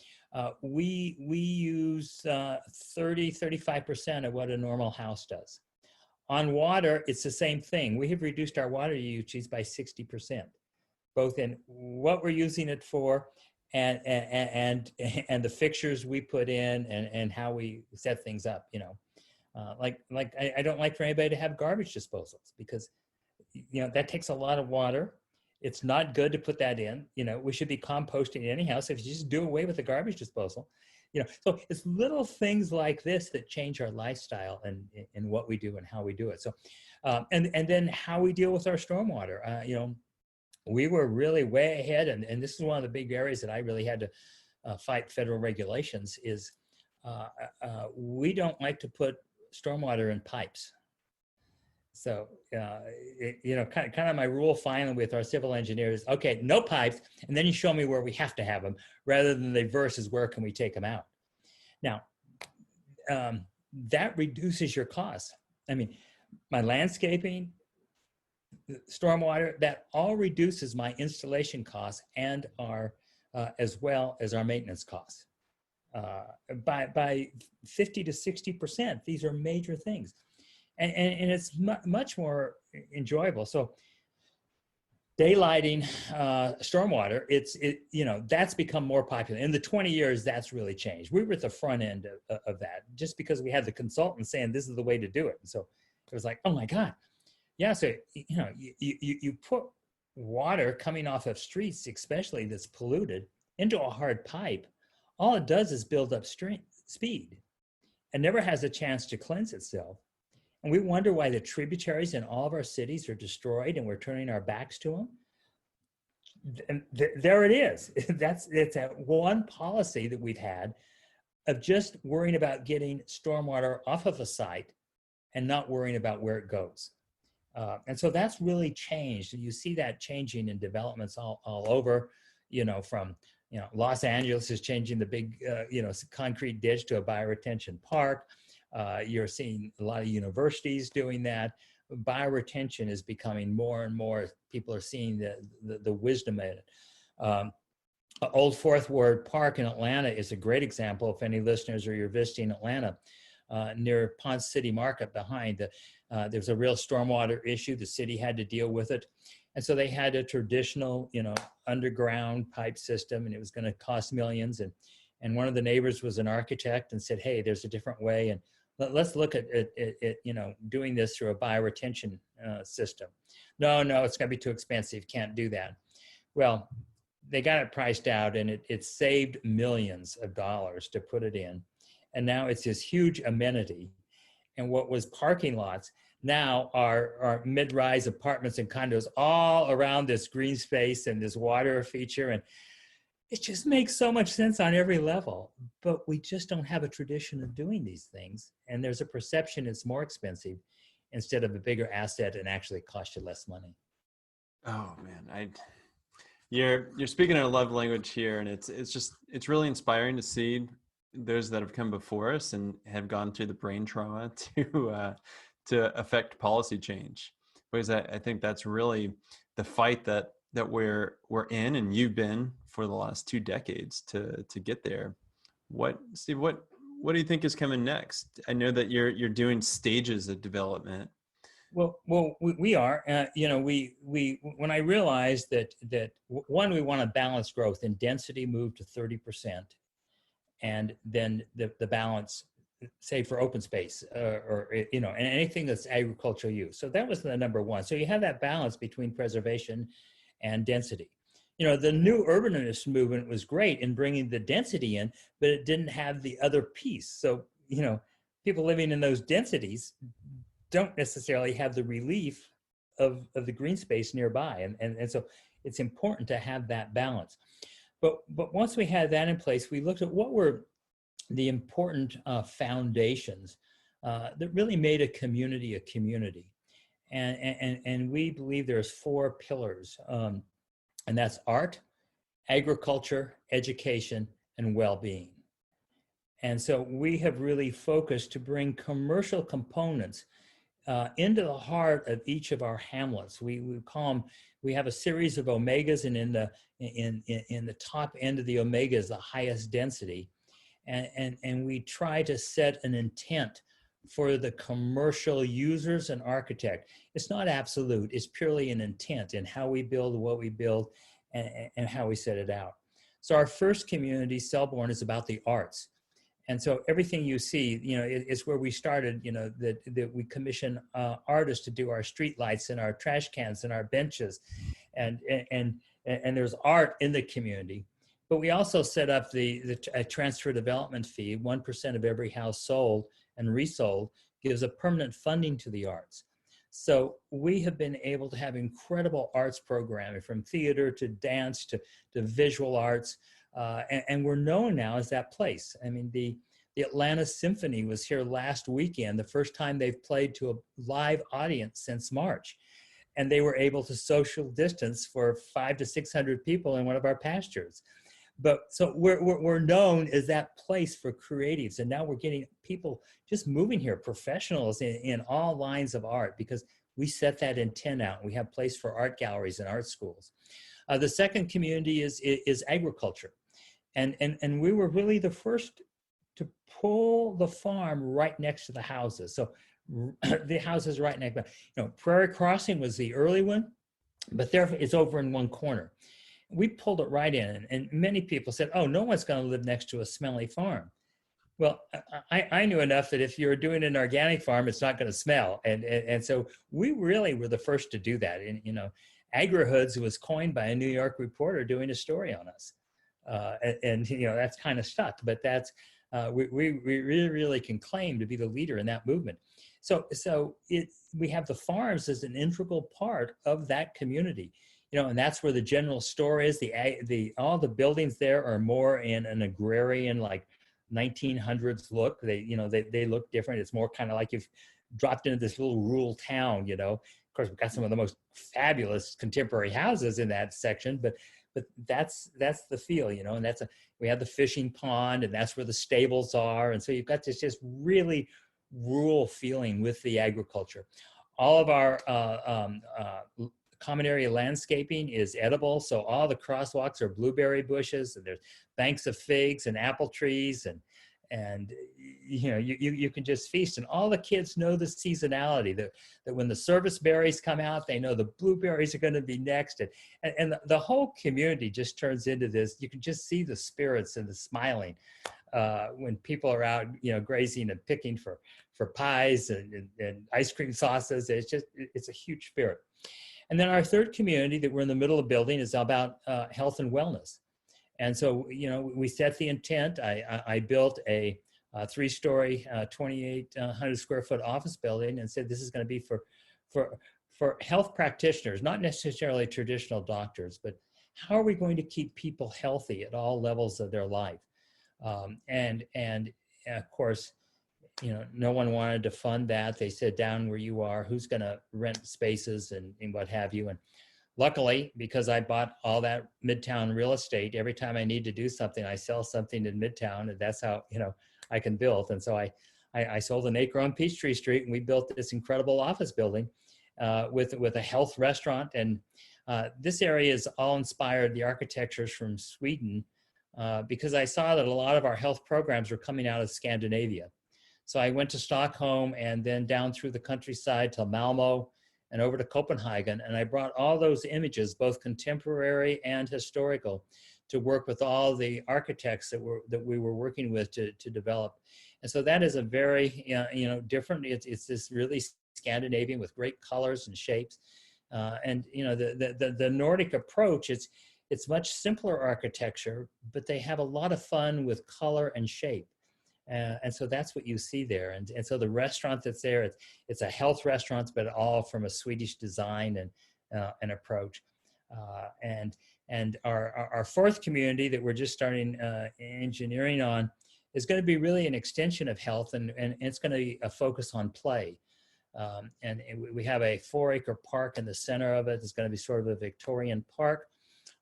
we use 30-35% of what a normal house does. On water, it's the same thing. We have reduced our water usage by 60%, both in what we're using it for and the fixtures we put in and how we set things up. I don't like for anybody to have garbage disposals because that takes a lot of water. It's not good to put that in. We should be composting anyhow. So if you just do away with the garbage disposal, so it's little things like this that change our lifestyle and what we do and how we do it. So, and then how we deal with our stormwater. We were really way ahead, and this is one of the big areas that I really had to fight federal regulations is we don't like to put stormwater in pipes. So, kind of my rule finally with our civil engineers, okay, no pipes, and then you show me where we have to have them rather than the versus where can we take them out. Now, that reduces your costs. I mean, my landscaping, stormwater, that all reduces my installation costs and our, as well as our maintenance costs. By 50 to 60%, these are major things. And it's much more enjoyable. So daylighting stormwater, that's become more popular. In the 20 years, that's really changed. We were at the front end of that just because we had the consultants saying this is the way to do it. And so it was like, oh my God. Yeah, so you put water coming off of streets, especially that's polluted, into a hard pipe. All it does is build up speed and never has a chance to cleanse itself. And we wonder why the tributaries in all of our cities are destroyed and we're turning our backs to them. And there it is. It's that one policy that we've had of just worrying about getting stormwater off of a site and not worrying about where it goes. And so that's really changed. And you see that changing in developments all over, from Los Angeles is changing the big, concrete ditch to a bioretention park. You're seeing a lot of universities doing that. Bioretention is becoming more and more. People are seeing the wisdom in it. Old Fourth Ward Park in Atlanta is a great example. If any listeners or you're visiting Atlanta, near Ponce City Market behind, there's a real stormwater issue. The city had to deal with it. And so they had a traditional, underground pipe system, and it was going to cost millions. And one of the neighbors was an architect and said, hey, there's a different way. And let's look at doing this through a bioretention system. No, it's going to be too expensive. Can't do that. Well, they got it priced out, and it saved millions of dollars to put it in. And now it's this huge amenity. And what was parking lots now are mid-rise apartments and condos all around this green space and this water feature. And it just makes so much sense on every level, but we just don't have a tradition of doing these things. And there's a perception it's more expensive instead of a bigger asset and actually cost you less money. Oh man, you're speaking a love language here, and it's really inspiring to see those that have come before us and have gone through the brain trauma to affect policy change, because I think that's really the fight that we're in, and you've been for the last 2 decades to get there. Steve, what do you think is coming next? I know that you're doing stages of development. Well, we are. When I realized that one, we want to balance growth, and density moved to 30%, and then the balance, say for open space and anything that's agricultural use. So that was the number one. So you have that balance between preservation and density. The new urbanist movement was great in bringing the density in, but it didn't have the other piece. So, people living in those densities don't necessarily have the relief of the green space nearby. And so it's important to have that balance. But once we had that in place, we looked at what were the important foundations that really made a community a community. And we believe there's 4 pillars, and that's art, agriculture, education, and well-being. And so we have really focused to bring commercial components into the heart of each of our hamlets. We call them, we have a series of omegas, and in the top end of the omega is the highest density. And we try to set an intent for the commercial users and architect. It's not absolute. It's purely an intent in how we build, what we build, and how we set it out. So our first community, Selborne, is about the arts. And so everything you see, is where we started, that we commission artists to do our street lights and our trash cans and our benches. And there's art in the community. But we also set up a transfer development fee. 1% of every house sold and resold gives a permanent funding to the arts. So we have been able to have incredible arts programming, from theater to dance to visual arts. And we're known now as that place. I mean, the Atlanta Symphony was here last weekend, the first time they've played to a live audience since March. And they were able to social distance for 500 to 600 people in one of our pastures. But so we're known as that place for creatives. And now we're getting people just moving here, professionals in all lines of art, because we set that intent out. We have place for art galleries and art schools. The second community is agriculture. And we were really the first to pull the farm right next to the houses. So the houses right next, Prairie Crossing was the early one, but there it's over in one corner. We pulled it right in, and many people said, oh, no one's going to live next to a smelly farm. Well, I knew enough that if you're doing an organic farm, it's not going to smell. And so we really were the first to do that. And, AgriHoods was coined by a New York reporter doing a story on us. That's kind of stuck, but that's, we really can claim to be the leader in that movement. So we have the farms as an integral part of that community. And that's where the general store is. All the buildings there are more in an agrarian, like 1900s look. They look different. It's more kind of like you've dropped into this little rural town. Of course, we've got some of the most fabulous contemporary houses in that section, but that's the feel, and we have the fishing pond, and that's where the stables are. And so you've got this just really rural feeling with the agriculture. All of our common area landscaping is edible. So all the crosswalks are blueberry bushes, and there's banks of figs and apple trees, and you can just feast. And all the kids know the seasonality, that when the service berries come out, they know the blueberries are going to be next. And the whole community just turns into this. You can just see the spirits and the smiling when people are out, grazing and picking for pies and ice cream sauces. It's a huge spirit. And then our third community that we're in the middle of building is about health and wellness. And so, we set the intent. I built a 3-story, 2,800 square foot office building, and said this is going to be for health practitioners, not necessarily traditional doctors, but how are we going to keep people healthy at all levels of their life? And of course, no one wanted to fund that. They said, down where you are, who's going to rent spaces and what have you. And luckily, because I bought all that Midtown real estate, every time I need to do something, I sell something in Midtown, and that's how, I can build. And so I sold an acre on Peachtree Street, and we built this incredible office building with a health restaurant. And this area is all inspired, the architecture's from Sweden, because I saw that a lot of our health programs were coming out of Scandinavia. So I went to Stockholm and then down through the countryside to Malmo and over to Copenhagen. And I brought all those images, both contemporary and historical, to work with all the architects that we were working with to develop. And so that is a very, different, it's this really Scandinavian with great colors and shapes. The Nordic approach, it's much simpler architecture, but they have a lot of fun with color and shape. And so that's what you see there. And so the restaurant that's there, it's a health restaurant, but all from a Swedish design and approach. And our fourth community that we're just starting engineering on is going to be really an extension of health, and it's going to be a focus on play. And we have a 4-acre park in the center of it. It's going to be sort of a Victorian park.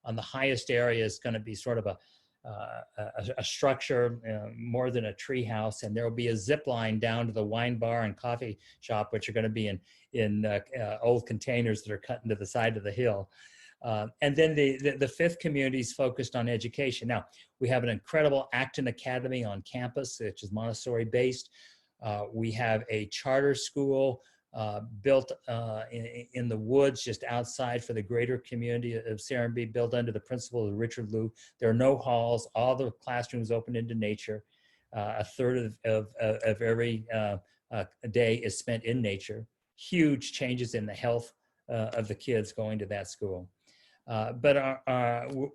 On the highest area is going to be sort of a structure more than a tree house, and there will be a zip line down to the wine bar and coffee shop, which are going to be in old containers that are cut into the side of the hill. And then the fifth community is focused on education. Now, we have an incredible Acton Academy on campus, which is Montessori based. We have a charter school built in the woods just outside for the greater community of Serenbe, built under the principle of Richard Liu. There are no halls. All the classrooms open into nature. A third of every day is spent in nature. Huge changes in the health of the kids going to that school. But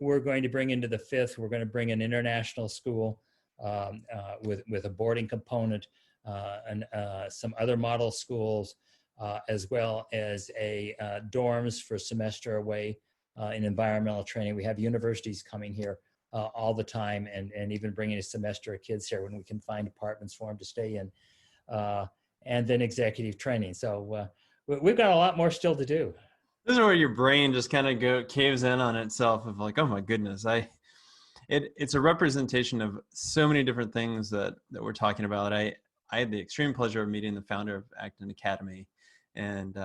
we're going to bring into the fifth, we're going to bring an international school with a boarding component and some other model schools, as well as dorms for a semester away in environmental training. We have universities coming here all the time, and even bringing a semester of kids here when we can find apartments for them to stay in, and then executive training. So we've got a lot more still to do. This is where your brain just kind of caves in on itself of like, oh my goodness, it's a representation of so many different things that we're talking about. I had the extreme pleasure of meeting the founder of Acton Academy, and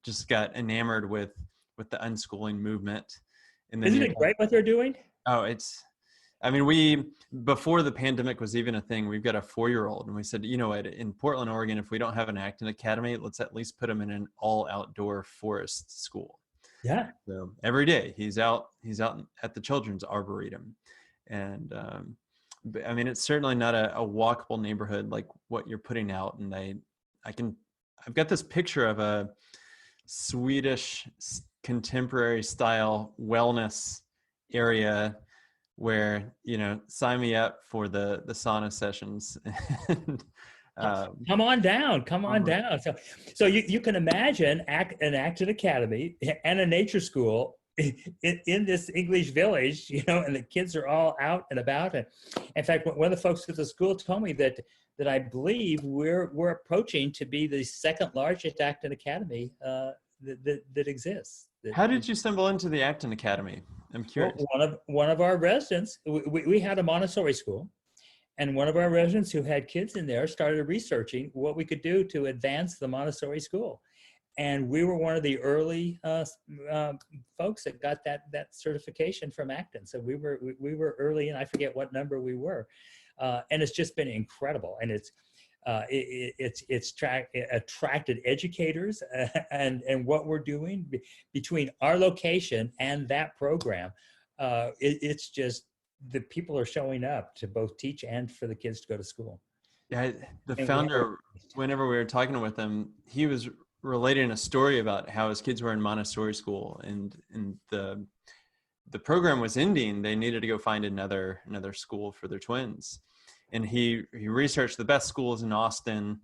just got enamored with the unschooling movement. And then isn't it great what they're doing? Oh, before the pandemic was even a thing, we've got a 4-year-old, and we said, you know what, in Portland, Oregon, if we don't have an Acton Academy, let's at least put him in an all outdoor forest school. Yeah. So every day he's out at the children's arboretum. And I mean, it's certainly not a walkable neighborhood like what you're putting out. And I've got this picture of a Swedish contemporary style wellness area where, sign me up for the sauna sessions. And, come on down. So you can imagine an Acton Academy and a nature school in this English village, and the kids are all out and about. And in fact, one of the folks at the school told me that I believe we're approaching to be the second largest Acton Academy that exists. How did you stumble into the Acton Academy? I'm curious. Well, one of our residents, we had a Montessori school, and one of our residents who had kids in there started researching what we could do to advance the Montessori school. And we were one of the early folks that got that certification from Acton. So we were early, and I forget what number we were. And it's just been incredible. And it's attracted educators, and what we're doing between our location and that program. It's just the people are showing up to both teach and for the kids to go to school. Yeah, the founder, whenever we were talking with him, he was relating a story about how his kids were in Montessori school, and the program was ending. They needed to go find another school for their twins. And he researched the best schools in Austin.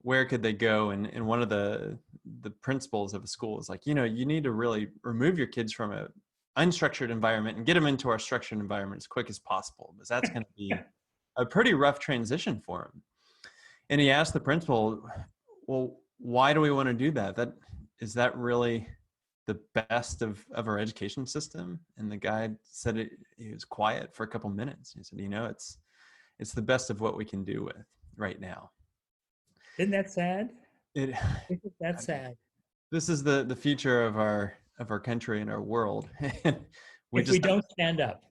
Where could they go? And one of the principles of a school is like, you need to really remove your kids from a unstructured environment and get them into our structured environment as quick as possible, because that's going to be a pretty rough transition for them. And he asked the principal, well, why do we want to do that? Is that really the best of our education system? And the guy said he was quiet for a couple minutes. He said, it's the best of what we can do with right now. Isn't that sad? That's sad. This is the future of our country and our world. If we don't stand up,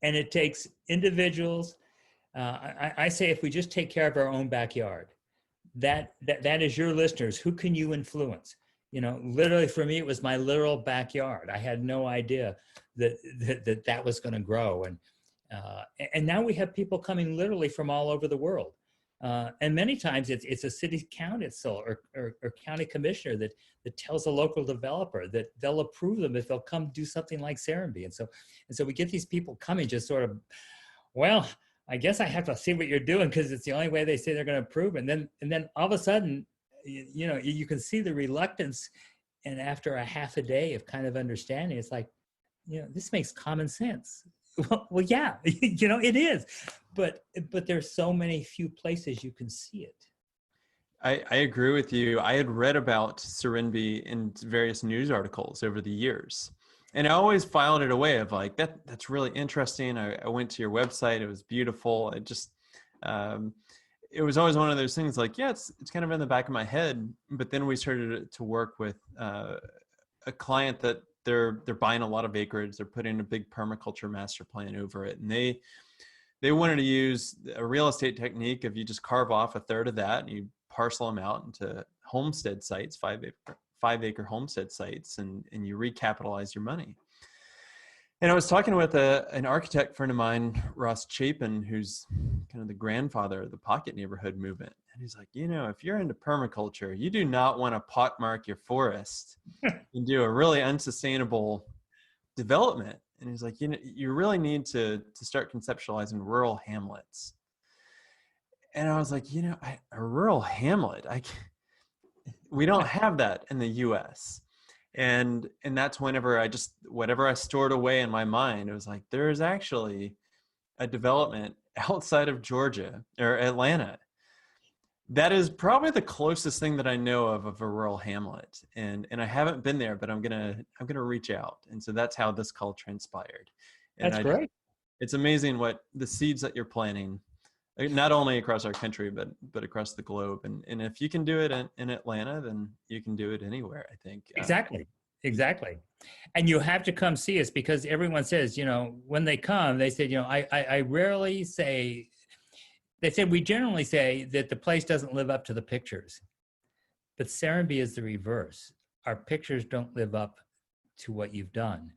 and it takes individuals. I say, if we just take care of our own backyard, that is your listeners. Who can you influence? Literally for me, it was my literal backyard. I had no idea that was going to grow. And now we have people coming literally from all over the world. And many times it's a city council or county commissioner that tells a local developer that they'll approve them if they'll come do something like Serenbe. And so we get these people coming just sort of, well, I guess I have to see what you're doing because it's the only way they say they're going to approve. And then all of a sudden, you can see the reluctance. And after a half a day of kind of understanding, it's like, this makes common sense. Well, yeah, it is, but there's so many few places you can see it. I agree with you. I had read about Serenbe in various news articles over the years, and I always filed it away of like, that's really interesting. I went to your website. It was beautiful. It just, it was always one of those things like, yeah, it's kind of in the back of my head. But then we started to work with a client that they're buying a lot of acreage. They're putting a big permaculture master plan over it. And they wanted to use a real estate technique of you just carve off a third of that and you parcel them out into homestead sites, 5 acre homestead sites, and you recapitalize your money. And I was talking with an architect friend of mine, Ross Chapin, who's kind of the grandfather of the pocket neighborhood movement. And he's like, if you're into permaculture, you do not want to pockmark your forest and do a really unsustainable development. And he's like, you really need to start conceptualizing rural hamlets. And I was like, a rural hamlet, we don't have that in the US. And that's whatever I stored away in my mind, it was like, there is actually a development outside of Georgia or Atlanta that is probably the closest thing that I know of a rural hamlet. And I haven't been there, but I'm gonna reach out. And so that's how this call transpired. And That's great. It's amazing what the seeds that you're planting, not only across our country, but across the globe. And if you can do it in Atlanta, then you can do it anywhere, I think. Exactly. And you have to come see us, because everyone says, when they come, they said, I rarely say, they said, we generally say that the place doesn't live up to the pictures, but Serenbe is the reverse. Our pictures don't live up to what you've done.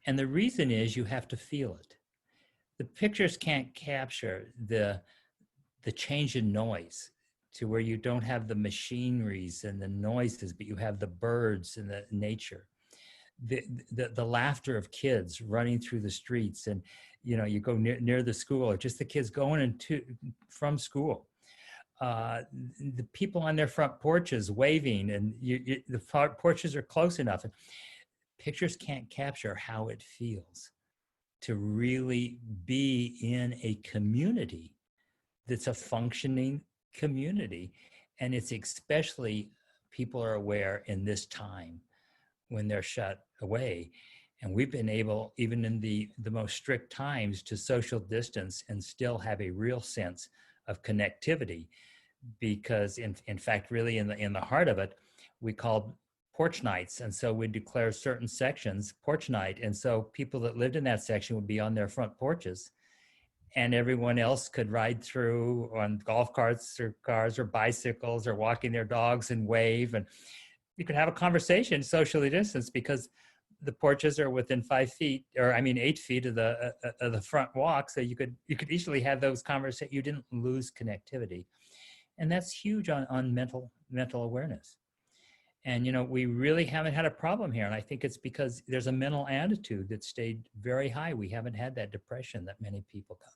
And the reason is you have to feel it. The pictures can't capture the change in noise to where you don't have the machineries and the noises, but you have the birds and the nature, the laughter of kids running through the streets, and you go near the school, or just the kids going from school, the people on their front porches waving, and the front porches are close enough. And pictures can't capture how it feels to really be in a community that's a functioning community. And it's especially, people are aware in this time when they're shut away. And we've been able, even in the most strict times, to social distance and still have a real sense of connectivity. Because in fact, really in the heart of it, we called porch nights. And so we declare certain sections porch night. And so people that lived in that section would be on their front porches, and everyone else could ride through on golf carts or cars or bicycles or walking their dogs and wave. And you could have a conversation socially distanced, because the porches are within 8 feet of the front walk. So you could easily have those conversations. You didn't lose connectivity. And that's huge on mental awareness. And, we really haven't had a problem here. And I think it's because there's a mental attitude that stayed very high. We haven't had that depression that many people got.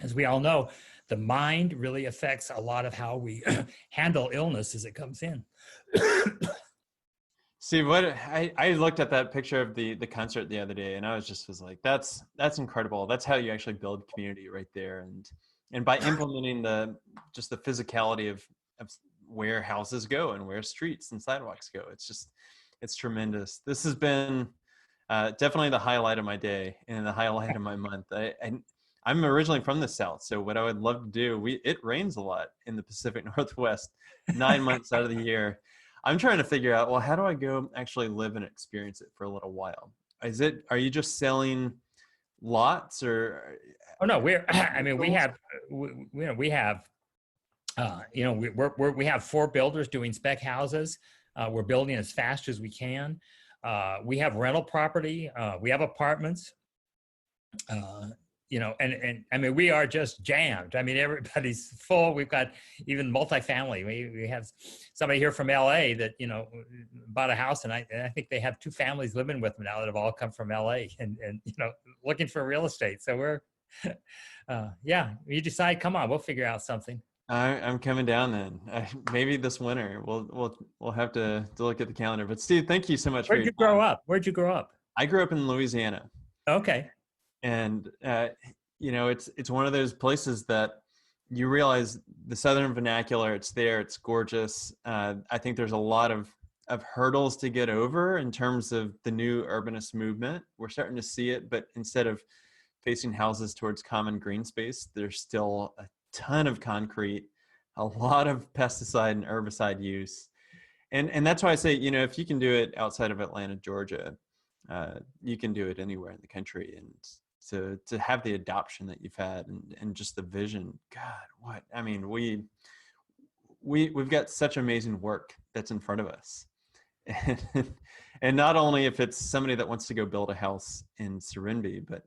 As we all know, the mind really affects a lot of how we handle illness as it comes in. Steve, I looked at that picture of the concert the other day, and I was like, that's incredible. That's how you actually build community right there. And by implementing the physicality of where houses go and where streets and sidewalks go, it's tremendous. This has been definitely the highlight of my day and the highlight of my month. I'm originally from the South, so what I would love to do, it rains a lot in the Pacific Northwest 9 months out of the year. I'm trying to figure out, well, how do I go actually live and experience it for a little while? Are you just selling lots, or? Oh no, we have we have 4 builders doing spec houses. We're building as fast as we can. We have rental property. We have apartments. And we are just jammed. Everybody's full. We've got even multifamily. We have somebody here from LA that, bought a house, and I think they have 2 families living with them now that have all come from LA and looking for real estate. So we're, you decide, come on, we'll figure out something. I'm coming down then. Maybe this winter. We'll have to look at the calendar. But Steve, thank you so much. Where'd you grow up? I grew up in Louisiana. Okay. And it's one of those places that you realize the Southern vernacular. It's there. It's gorgeous. I think there's a lot of hurdles to get over in terms of the new urbanist movement. We're starting to see it, but instead of facing houses towards common green space, there's still a ton of concrete, a lot of pesticide and herbicide use. And that's why I say, if you can do it outside of Atlanta, Georgia, you can do it anywhere in the country. And to have the adoption that you've had and just the vision. God, what I mean, we've got such amazing work that's in front of us. And not only if it's somebody that wants to go build a house in Serenbe, but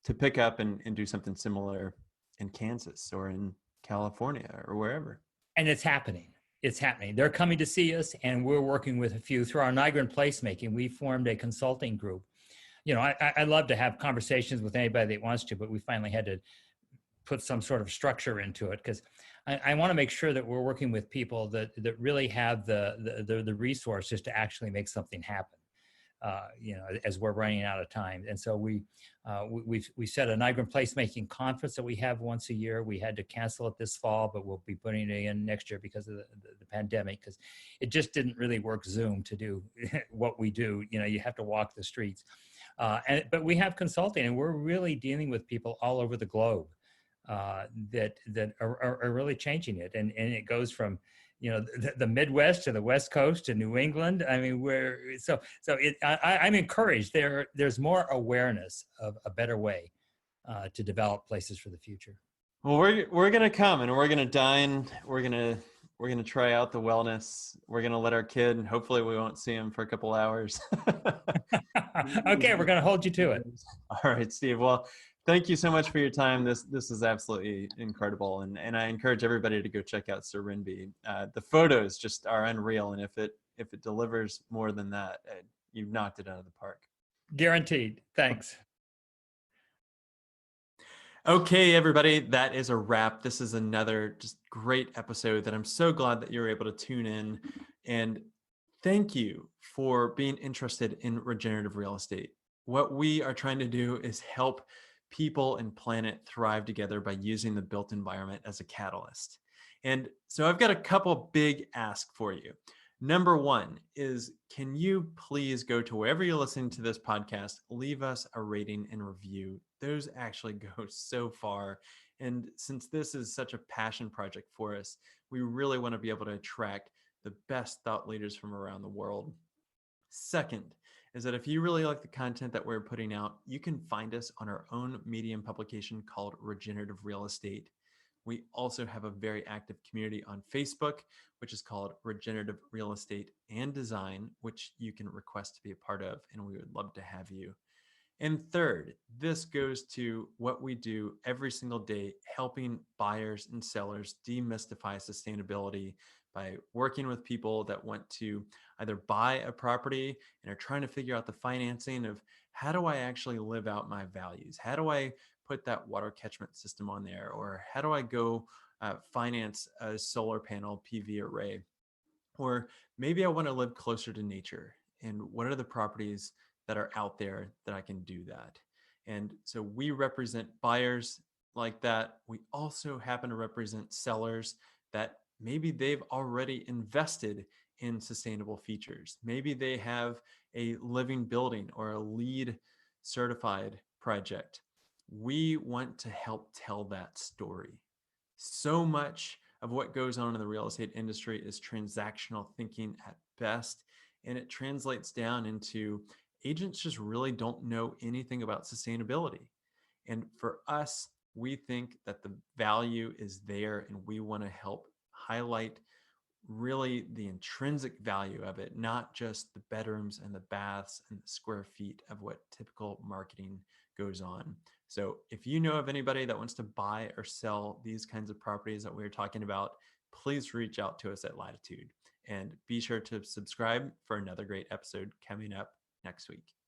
to pick up and do something similar in Kansas or in California or wherever. And it's happening. It's happening. They're coming to see us, and we're working with a few through our Nygren placemaking. We formed a consulting group. You know, I love to have conversations with anybody that wants to, but we finally had to put some sort of structure into it because I want to make sure that we're working with people that really have the resources to actually make something happen. You know, as we're running out of time, and so we set a Nygren placemaking conference that we have once a year. We had to cancel it this fall, but we'll be putting it in next year because of the pandemic, because it just didn't really work Zoom to do what we do. You know, you have to walk the streets, but we have consulting, and we're really dealing with people all over the globe that are really changing it, and it goes from, you know, the Midwest to the West Coast to New England. I mean, I'm encouraged. There's more awareness of a better way to develop places for the future. Well, we're gonna come and we're gonna dine. We're gonna try out the wellness. We're gonna let our kid, and hopefully we won't see him for a couple hours. Okay, we're gonna hold you to it. All right, Steve. Well, thank you so much for your time. This is absolutely incredible, and I encourage everybody to go check out Serenbe. The photos just are unreal, and if it delivers more than that, you've knocked it out of the park. Guaranteed. Thanks. Okay, everybody, that is a wrap. This is another just great episode that I'm so glad that you were able to tune in, and thank you for being interested in regenerative real estate. What we are trying to do is help people and planet thrive together by using the built environment as a catalyst. And so I've got a couple big asks for you. Number one is, can you please go to wherever you're listening to this podcast, leave us a rating and review. Those actually go so far. And since this is such a passion project for us, we really want to be able to attract the best thought leaders from around the world. Second is that if you really like the content that we're putting out, you can find us on our own Medium publication called Regenerative Real Estate. We also have a very active community on Facebook, which is called Regenerative Real Estate and Design, which you can request to be a part of, and we would love to have you. And third, this goes to what we do every single day, helping buyers and sellers demystify sustainability by working with people that want to either buy a property and are trying to figure out the financing of, how do I actually live out my values? How do I put that water catchment system on there? Or how do I go finance a solar panel PV array? Or maybe I want to live closer to nature. And what are the properties that are out there that I can do that? And so we represent buyers like that. We also happen to represent sellers that maybe they've already invested in sustainable features. Maybe they have a living building or a LEED certified project. We want to help tell that story. So much of what goes on in the real estate industry is transactional thinking at best, and it translates down into agents just really don't know anything about sustainability. And for us, we think that the value is there, and we want to help highlight really the intrinsic value of it, not just the bedrooms and the baths and the square feet of what typical marketing goes on. So if you know of anybody that wants to buy or sell these kinds of properties that we're talking about, please reach out to us at Latitude, and be sure to subscribe for another great episode coming up next week.